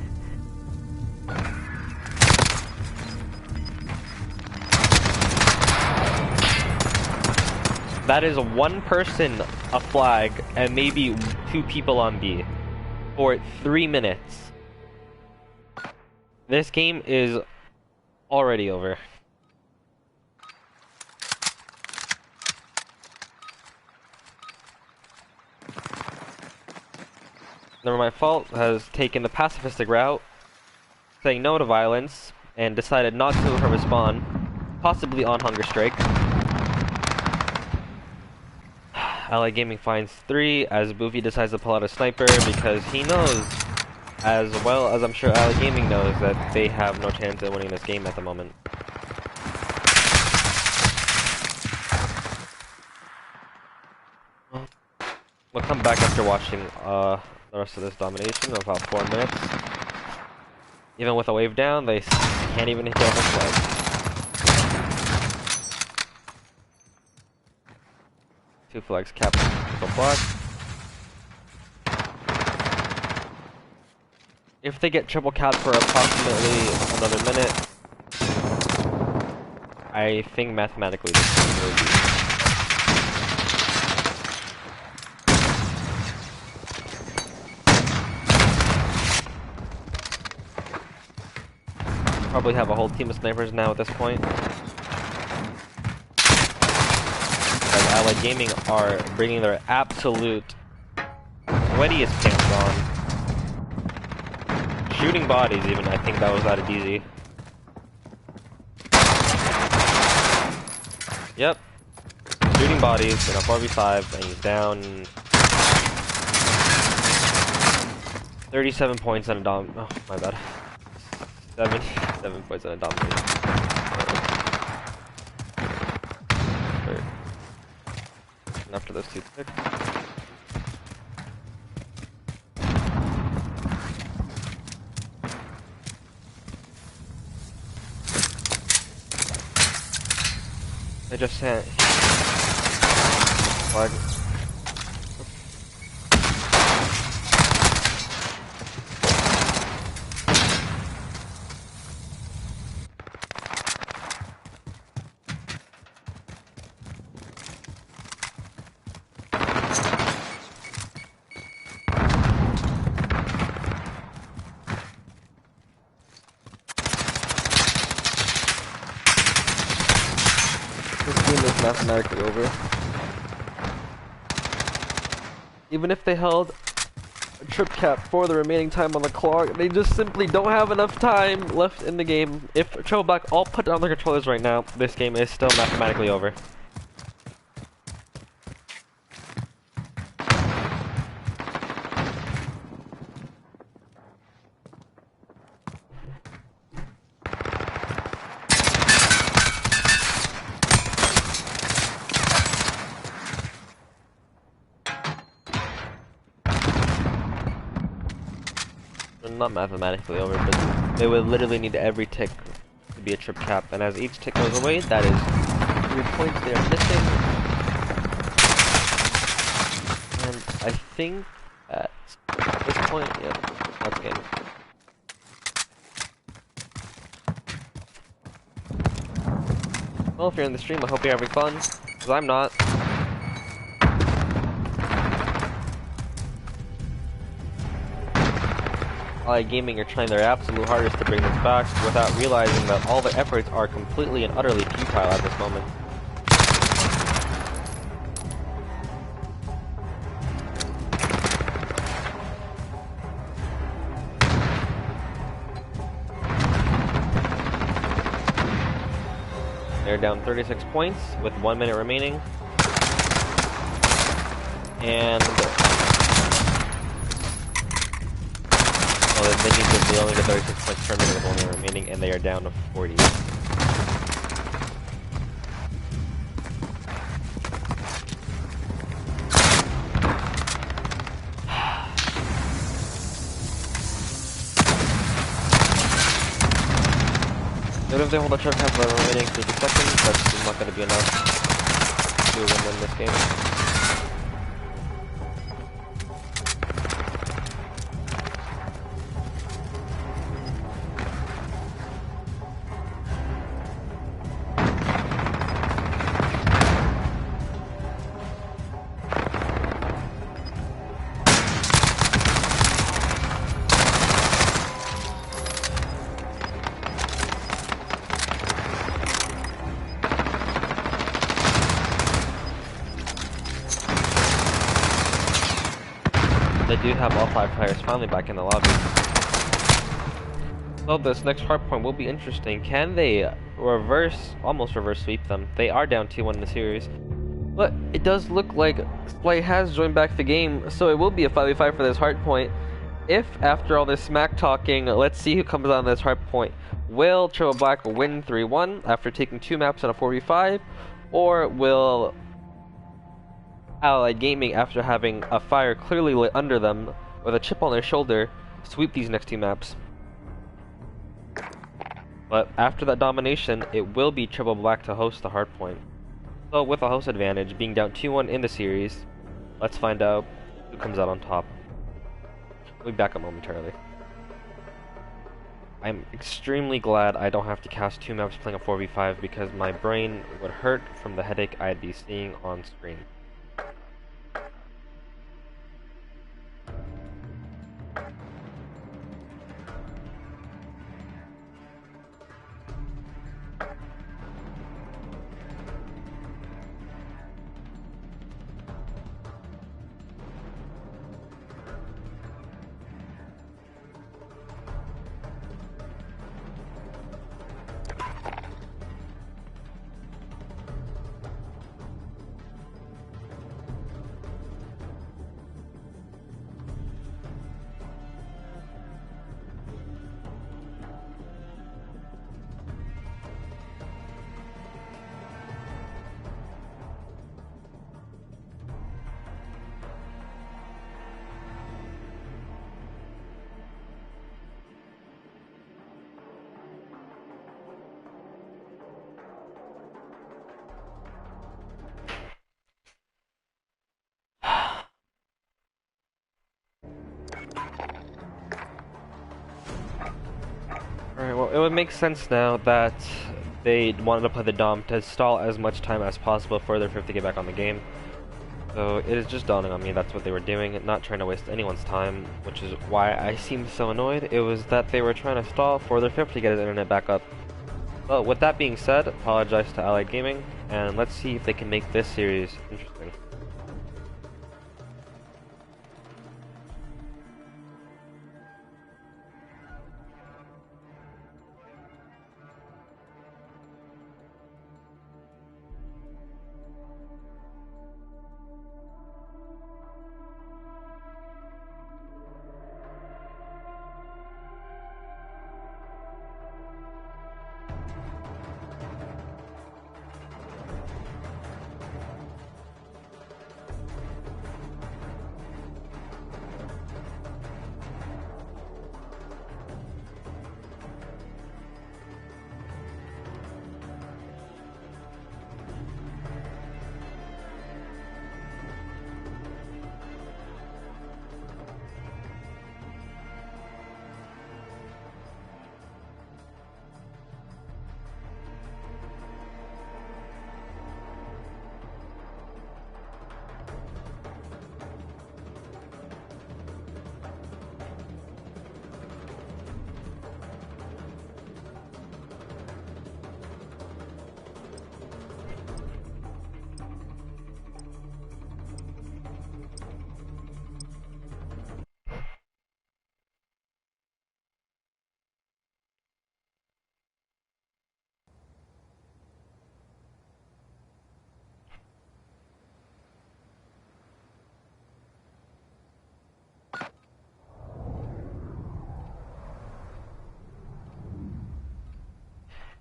That is one person a flag and maybe 2 people on B for 3 minutes. This game is already over. Never My Fault has taken the pacifistic route, saying no to violence, and decided not to respawn, possibly on hunger strike. LA Gaming finds 3 as Boofy decides to pull out a sniper because he knows, as well as I'm sure LA Gaming knows, that they have no chance of winning this game at the moment. We'll come back after watching the rest of this domination of about 4 minutes. Even with a wave down, they can't even hit the flag. 2 flags capped the block. If they get triple capped for approximately another minute, I think mathematically this game will be. Probably have a whole team of snipers now at this point. As Allied Gaming are bringing their absolute sweatiest pants on. Shooting bodies even, I think that was out of easy. Yep. Shooting bodies in a 4v5 and he's down 37 points on a dom. Oh, my bad. 7 points on a domination. And after those 2 picks. I just sent flag. Mathematically over. Even if they held a trip cap for the remaining time on the clock, they just simply don't have enough time left in the game. If Troubleblack all put down their controllers right now, this game is still mathematically over. Not mathematically over, but they would literally need every tick to be a trip cap, and as each tick goes away, that is 3 points they are missing. And I think at this point, yeah, that's game. Well, if you're in the stream, I hope you're having fun, because I'm not. Gaming are trying their absolute hardest to bring this back without realizing that all their efforts are completely and utterly futile at this moment. They're down 36 points with 1 minute remaining. And they only get 36 points per minute with 1 minute remaining, and they are down to 40. Even if they hold a trip cap for the remaining 50 seconds, that's not going to be enough to win this game. they do have all 5 players finally back in the lobby. So this next hardpoint will be interesting. Can they almost reverse sweep them? They are down 2-1 in the series. But it does look like Splay has joined back the game, so it will be a 5v5 for this hardpoint. If, after all this smack talking, let's see who comes on this hardpoint. Will Triple Black win 3-1 after taking 2 maps in a 4v5? Or will Allied Gaming, after having a fire clearly lit under them, with a chip on their shoulder, sweep these next 2 maps? But after that domination, it will be Triple Black to host the hardpoint. So with a host advantage, being down 2-1 in the series, let's find out who comes out on top. We'll be back up momentarily. I'm extremely glad I don't have to cast 2 maps playing a 4v5 because my brain would hurt from the headache I'd be seeing on screen. Alright, well, it would make sense now that they wanted to play the Dom to stall as much time as possible for their fifth to get back on the game. So it is just dawning on me that's what they were doing, not trying to waste anyone's time, which is why I seemed so annoyed. It was that they were trying to stall for their fifth to get his internet back up. But with that being said, apologize to Allied Gaming, and let's see if they can make this series interesting.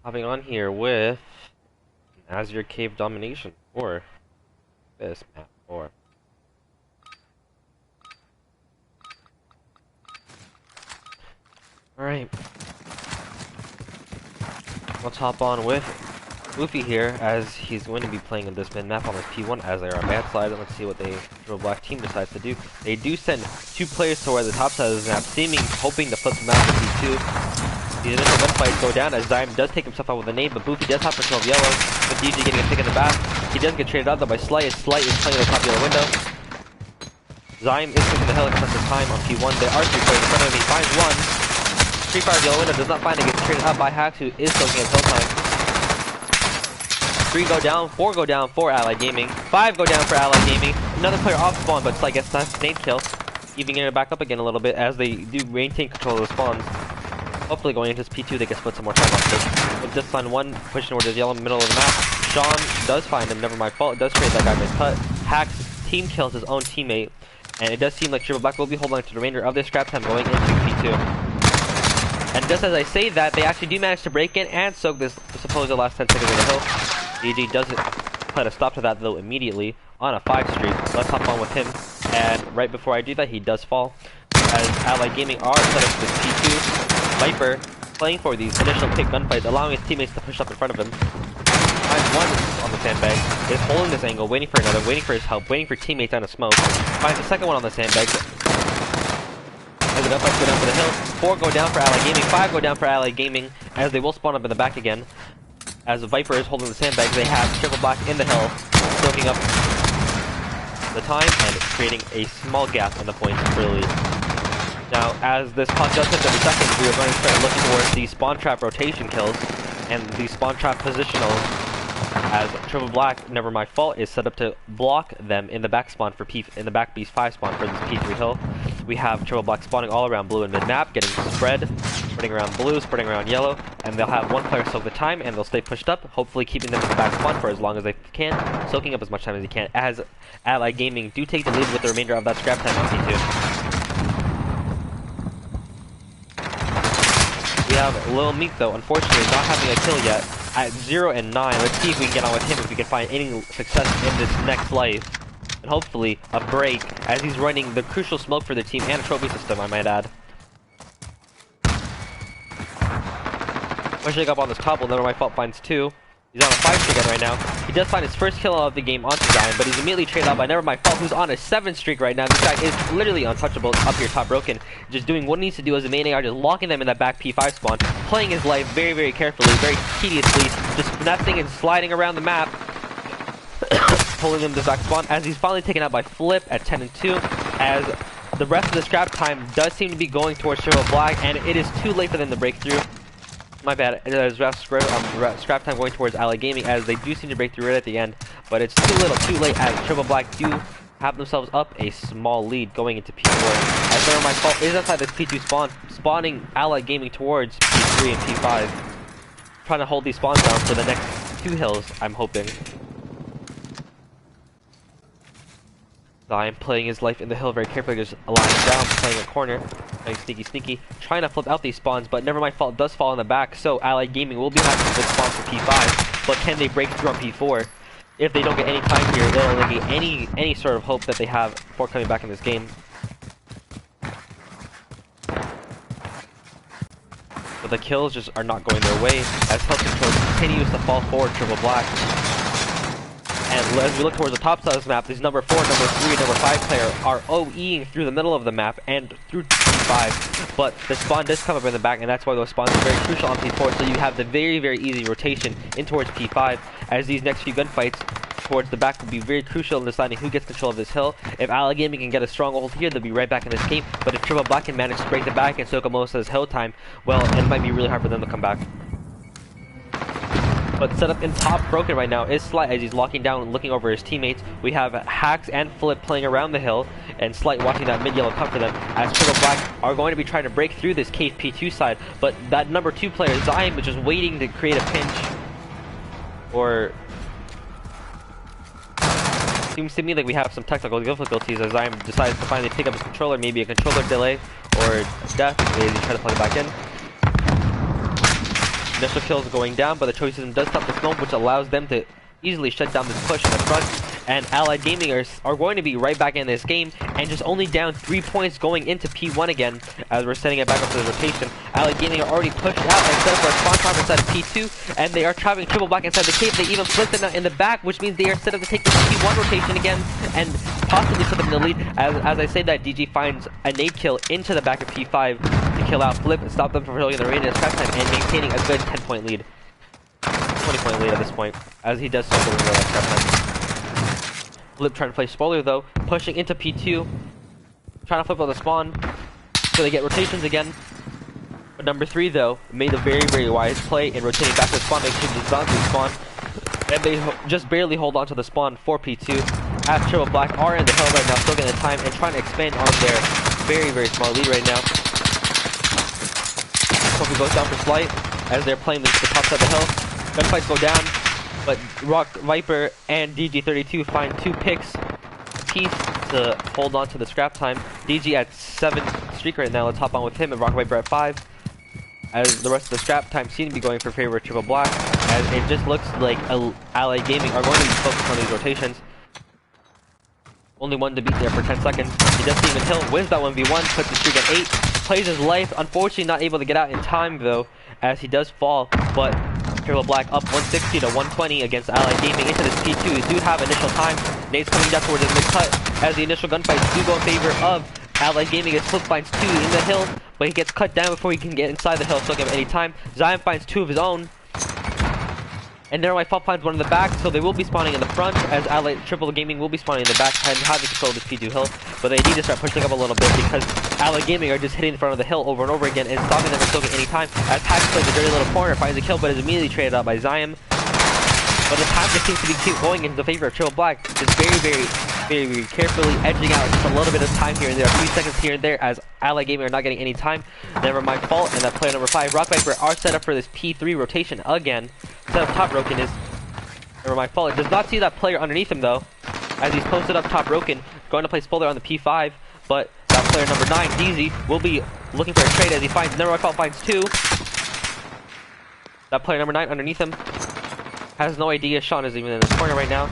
Hopping on here with Azure Cave Domination, or this map, or alright. Let's hop on with Luffy here, as he's going to be playing in this mid-map on this P1 as they are on bad side, and let's see what the Black team decides to do. They do send 2 players to where the top side of this map, hoping to flip the map to P2. These initial gunfights go down as Zyme does take himself out with a nade, but Boofy does hop into a yellow, with DJ getting a pick in the back. He does get traded out though by Slight, as Slight is playing in the top yellow window. Zyme is taking the hill expensive time on P1. There are 3 players in front of him. He finds one. Free Fire yellow window does not find it, gets traded out by Hax, who is soaking at hill time. 3 go down, 4 go down for Allied Gaming, 5 go down for Allied Gaming. Another player off spawn, but Slight gets that nade kill. evening it back up again a little bit as they do maintain control of the spawns. Hopefully going into this P2 they can split some more time off this. With this line 1 pushing towards the yellow middle of the map, Sean does find him, never my fault, does trade that guy miscut. Hacks team kills his own teammate, and it does seem like Triple Black will be holding on to the remainder of their scrap time going into P2. And just as I say that, they actually do manage to break in and soak this supposed last 10 seconds of the hill. DG doesn't put a stop to that though immediately on a 5 streak. Let's hop on with him, and right before I do that he does fall. As Allied Gaming are set up this P2, Viper playing for these initial pick gunfights, allowing his teammates to push up in front of him. Finds one on the sandbag, is holding this angle, waiting for another, waiting for his help, waiting for teammates down a smoke. Finds the second one on the sandbag. As the gunfights go down for the hill, 4 go down for Allied Gaming, 5 go down for Allied Gaming, as they will spawn up in the back again. As the Viper is holding the sandbags, they have Triple Black in the hill, soaking up the time and creating a small gap in the points for the lead. Now, as this clock does hit 30 seconds, we are going to start looking towards the spawn trap rotation kills and the spawn trap positionals, as Triple Black, never my fault, is set up to block them in the back spawn for in the back Beast 5 spawn for this P3 hill. We have Triple Black spawning all around blue and mid map, getting spreading around blue, spreading around yellow, and they'll have one player soak the time and they'll stay pushed up, hopefully keeping them in the back spawn for as long as they can, soaking up as much time as they can, as Allied Gaming do take the lead with the remainder of that scrap time on P2. We have Lil Meek though, unfortunately not having a kill yet, at 0 and 9. Let's see if we can get on with him, if we can find any success in this next life. And hopefully a break, as he's running the crucial smoke for the team and a trophy system, I might add. Pushing up on this cobble, never my fault, finds 2. He's on a 5 streak again right now. He does find his first kill of the game onto Zion, but he's immediately traded out by Never My Fault, who's on a 7 streak right now. This guy is literally untouchable, up here top broken, just doing what he needs to do as a main AR, just locking them in that back P5 spawn, playing his life very, very carefully, very tediously, just finessing and sliding around the map, pulling them to back spawn, as he's finally taken out by Flip at 10 and 2, as the rest of the scrap time does seem to be going towards Triple Black, and it is too late for them to break through. My bad, there's scrap time going towards Allied Gaming, as they do seem to break through right at the end, but it's too little, too late, as Triple Black do have themselves up a small lead going into P4. As Never My Fault is outside this P2 spawn, spawning Allied Gaming towards P3 and P5, trying to hold these spawns down for the next 2 hills, I'm hoping. Zion playing his life in the hill very carefully, just lying down, playing a corner, playing sneaky, trying to flip out these spawns, but Never My Fault does fall in the back, so Allied Gaming will be having this spawn for P5, but can they break through on P4? If they don't get any time here, they'll negate any sort of hope that they have for coming back in this game. But the kills just are not going their way, as health control continues to fall forward Triple Black. And as we look towards the top side of this map, these number 4, number 3, and number 5 player are OEing through the middle of the map and through P5. But the spawn does come up in the back, and that's why those spawns are very crucial on P4. So you have the very, very easy rotation in towards P5, as these next few gunfights towards the back will be very crucial in deciding who gets control of this hill. If Allied Gaming can get a strong hold here, they'll be right back in this game. But if Triple Black can manage to break the back and soak up most of this hill time, well, it might be really hard for them to come back. But set up in top broken right now is Slight, as he's locking down and looking over his teammates. We have Hacks and Flip playing around the hill, and Slight watching that mid-yellow come for them, as Triple Black are going to be trying to break through this cave P2 side, but that number 2 player, Zion, is just waiting to create a pinch. Or seems to me like we have some technical difficulties, as Zion decides to finally pick up his controller, maybe a controller delay or death, as he tries to plug it back in. Initial kills going down, but the choice system does stop the smoke, which allows them to easily shut down this push in the front. And Allied Gaming are going to be right back in this game, and just only down 3 points going into P1 again, as we're setting it back up to the rotation. Allied Gaming are already pushed out and set up for a spawn trap inside of P2, and they are traveling Triple Black inside the cave. They even flipped them out in the back, which means they are set up to take the P1 rotation again, and possibly put them in the lead. As I say that, DG finds a nade kill into the back of P5 to kill out Flip and stop them from holding the remaining scrap time and maintaining a good 10-point lead. 20-point lead at this point, as he does something with that scrap time. Flip trying to play spoiler though, pushing into P2, trying to flip out the spawn, so they get rotations again. But number 3 though, made a very, very wise play in rotating back to the spawn, making sure the zombie spawn, and they just barely hold on to the spawn for P2, as Triple Black are in the hill right now, still getting the time and trying to expand on their very, very small lead right now. Kofi goes down for Slight as they're playing the top side of the hill. Gunfights go down, but Rock Viper and DG32 find 2 picks apiece to hold on to the scrap time. DG at 7 streak right now. Let's hop on with him, and Rock Viper at 5. As the rest of the scrap time seem to be going for favor of Triple Black, as it just looks like Allied Gaming are going to be focused on these rotations. Only one to beat there for 10 seconds. He doesn't even kill, wins that 1v1, puts the streak at 8, plays his life. Unfortunately not able to get out in time though, as he does fall, but Triple Black up 160 to 120 against Allied Gaming into this P2. He do have initial time. Nate's coming down towards his mid-cut, as the initial gunfights do go in favor of Allied Gaming, as Flip finds 2 in the hill, but he gets cut down before he can get inside the hill, so don't give him any time. Zion finds 2 of his own. And Narrow Fault finds 1 in the back, so they will be spawning in the front, as Allied Triple Gaming will be spawning in the back and having control of this P2 hill. But they need to start pushing up a little bit, because Allied Gaming are just hitting the front of the hill over and over again and stopping them from still getting any time. As Hax plays a dirty little corner, finds a kill, but is immediately traded out by Zion. But the time just seems to be going into the favor of Triple Black, just very carefully edging out just a little bit of time here and there, a few seconds here and there, as Allied Gaming are not getting any time. Never mind fault, and that player number 5, Rock Viper, are set up for this P3 rotation again. Set up top broken is never mind fault. It does not see that player underneath him though, as he's posted up top broken, going to play Spoiler on the P5, but that player number 9, DZ, will be looking for a trade as he finds Never Mind Fault finds 2. That player number 9 underneath him has no idea Sean is even in this corner right now.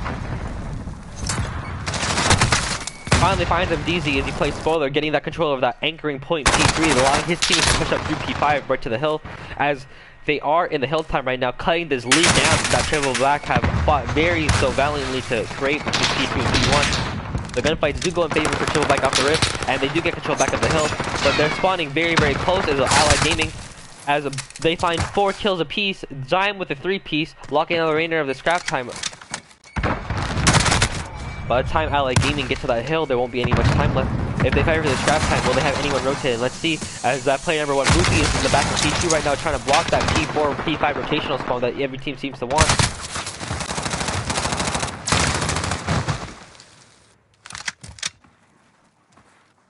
Finally finds him DZ as he plays Spoiler, getting that control of that anchoring point P3, allowing his team to push up through P5 right to the hill, as they are in the hill time right now, cutting this lead down that Triple Black have fought very so valiantly to create this P2 and P1. The gunfights do go in favor for Triple Black off the rip, and they do get control back of the hill, but they're spawning very close as Allied Gaming, as they find 4 kills apiece. Zion with a 3-piece, locking out the remainder of the scrap time. By the time Allied Gaming get to that hill, there won't be any much time left. If they fight for the scrap time, will they have anyone rotated? Let's see, as that player number 1, Rookie, is in the back of P2 right now, trying to block that P4, P5 rotational spawn that every team seems to want.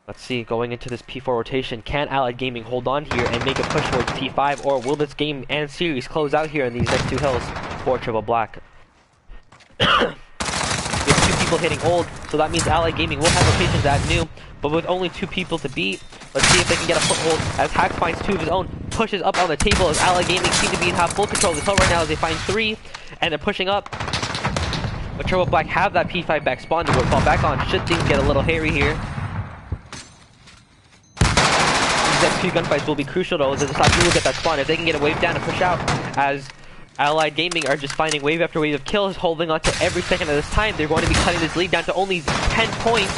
Let's see, going into this P4 rotation, can Allied Gaming hold on here and make a push towards P5, or will this game and series close out here in these next 2 hills for Triple Black? With 2 people hitting old, so that means Allied Gaming will have rotations at new, but with only 2 people to beat, let's see if they can get a foothold, as Hax finds 2 of his own, pushes up on the table, as Allied Gaming seem to be in half full control of this hill right now, as they find 3, and they're pushing up. But Triple Black have that P5 back spawn to fall back on, should things get a little hairy here. These next 2 gunfights will be crucial though, as the top 2 will get that spawn. If they can get a wave down and push out, as Allied Gaming are just finding wave after wave of kills, holding on to every second of this time, they're going to be cutting this lead down to only 10 points.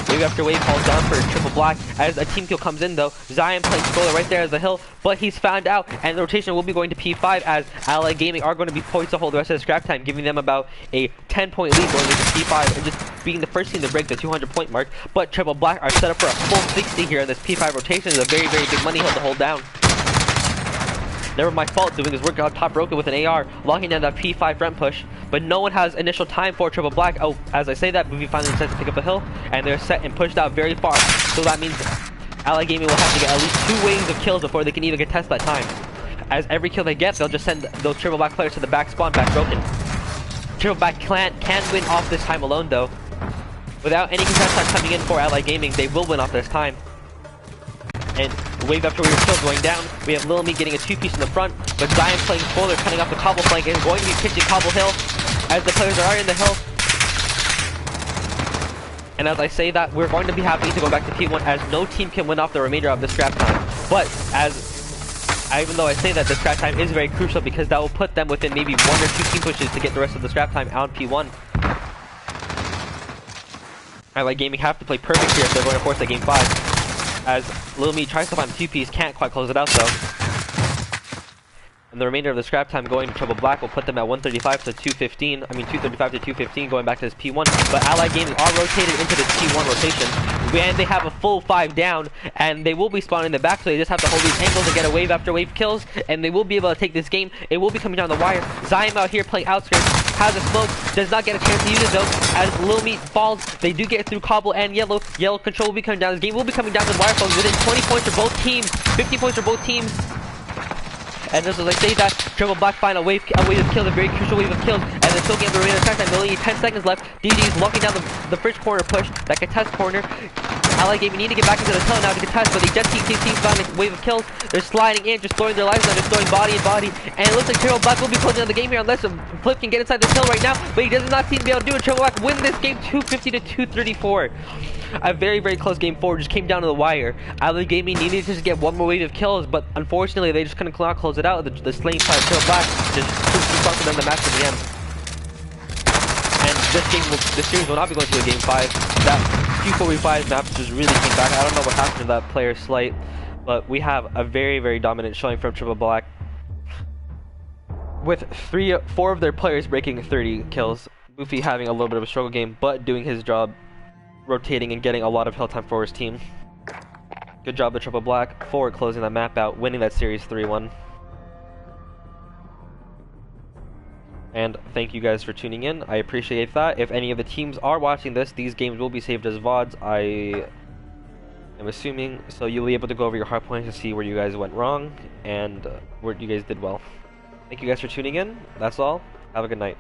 Wave after wave falls down for Triple Black, as a team kill comes in though. Zion plays Spoiler right there as the hill, but he's found out, and the rotation will be going to P5, as Allied Gaming are going to be poised to hold the rest of the scrap time, giving them about a 10-point lead going into P5, and just being the first team to break the 200-point mark. But Triple Black are set up for a full 60 here in this P5 rotation. Is a very big money hill to hold down. Never mind fault doing his work out top broken with an AR, locking down that P5 front push, but no one has initial time for Triple Black. Oh, as I say that, Movie finally decides to pick up the hill, and they're set and pushed out very far, so that means Allied Gaming will have to get at least 2 waves of kills before they can even contest that time. As every kill they get, they'll just send those Triple Black players to the back spawn, back broken. Triple Black can win off this time alone though. Without any contest time coming in for Allied Gaming, they will win off this time. And wave after wave still going down. We have Lil Me getting a 2-piece in the front, but Zion playing Spoiler, cutting off the cobble flank, and is going to be pitching Cobble Hill as the players are in the hill. And as I say that, we're going to be happy to go back to P1, as no team can win off the remainder of the scrap time. But even though I say that, the scrap time is very crucial, because that will put them within maybe 1 or 2 team pushes to get the rest of the scrap time on P1. Allied Gaming have to play perfect here if they're going to force a game 5. As Lil Me tries to find the 2-piece, can't quite close it out though. And the remainder of the scrap time going to Triple Black will put them at 135 to 215. I mean 235 to 215 going back to this P1. But Allied Gaming are rotated into this P1 rotation. and they have a full 5 down, and they will be spawning in the back, so they just have to hold these angles and get a wave after wave kills, and they will be able to take this game. It will be coming down the wire. Zyme out here playing outskirts, has a smoke, does not get a chance to use it though, as Lil Meat falls. They do get through Cobble and Yellow. Yellow control will be coming down. This game will be coming down to the wire, folks, within 20 points for both teams, 50 points for both teams. And just as I say that, Triple Black find a wave of kills, a very crucial wave of kills, and they're still getting the remaining attack time. Only 10 seconds left. DG is locking down the first corner push, that contest corner. Allied Gaming need to get back into the tunnel now to contest, but they just keep finding a wave of kills. They're sliding in, just throwing their lives down, just throwing body and body. And it looks like Triple Black will be closing out the game here unless Flip can get inside the hill right now, but he does not seem to be able to do it. Triple Black win this game 250 to 234. A very, very close game 4 just came down to the wire. Allied Gaming needed to just get one more wave of kills, but unfortunately they just couldn't close it out. The slaying side of Triple Black just cost them the match in the end. And this series will not be going to a game 5. That Q4v5 map just really came back. I don't know what happened to that player's slight, but we have a very, very dominant showing from Triple Black, with 4 of their players breaking 30 kills. Boofy having a little bit of a struggle game, but doing his job, rotating and getting a lot of hill time for his team. Good job to Triple Black for closing that map out, winning that series 3-1. And thank you guys for tuning in. I appreciate that. If any of the teams are watching this, these games will be saved as VODs, I am assuming. So you'll be able to go over your hard points to see where you guys went wrong and where you guys did well. Thank you guys for tuning in. That's all. Have a good night.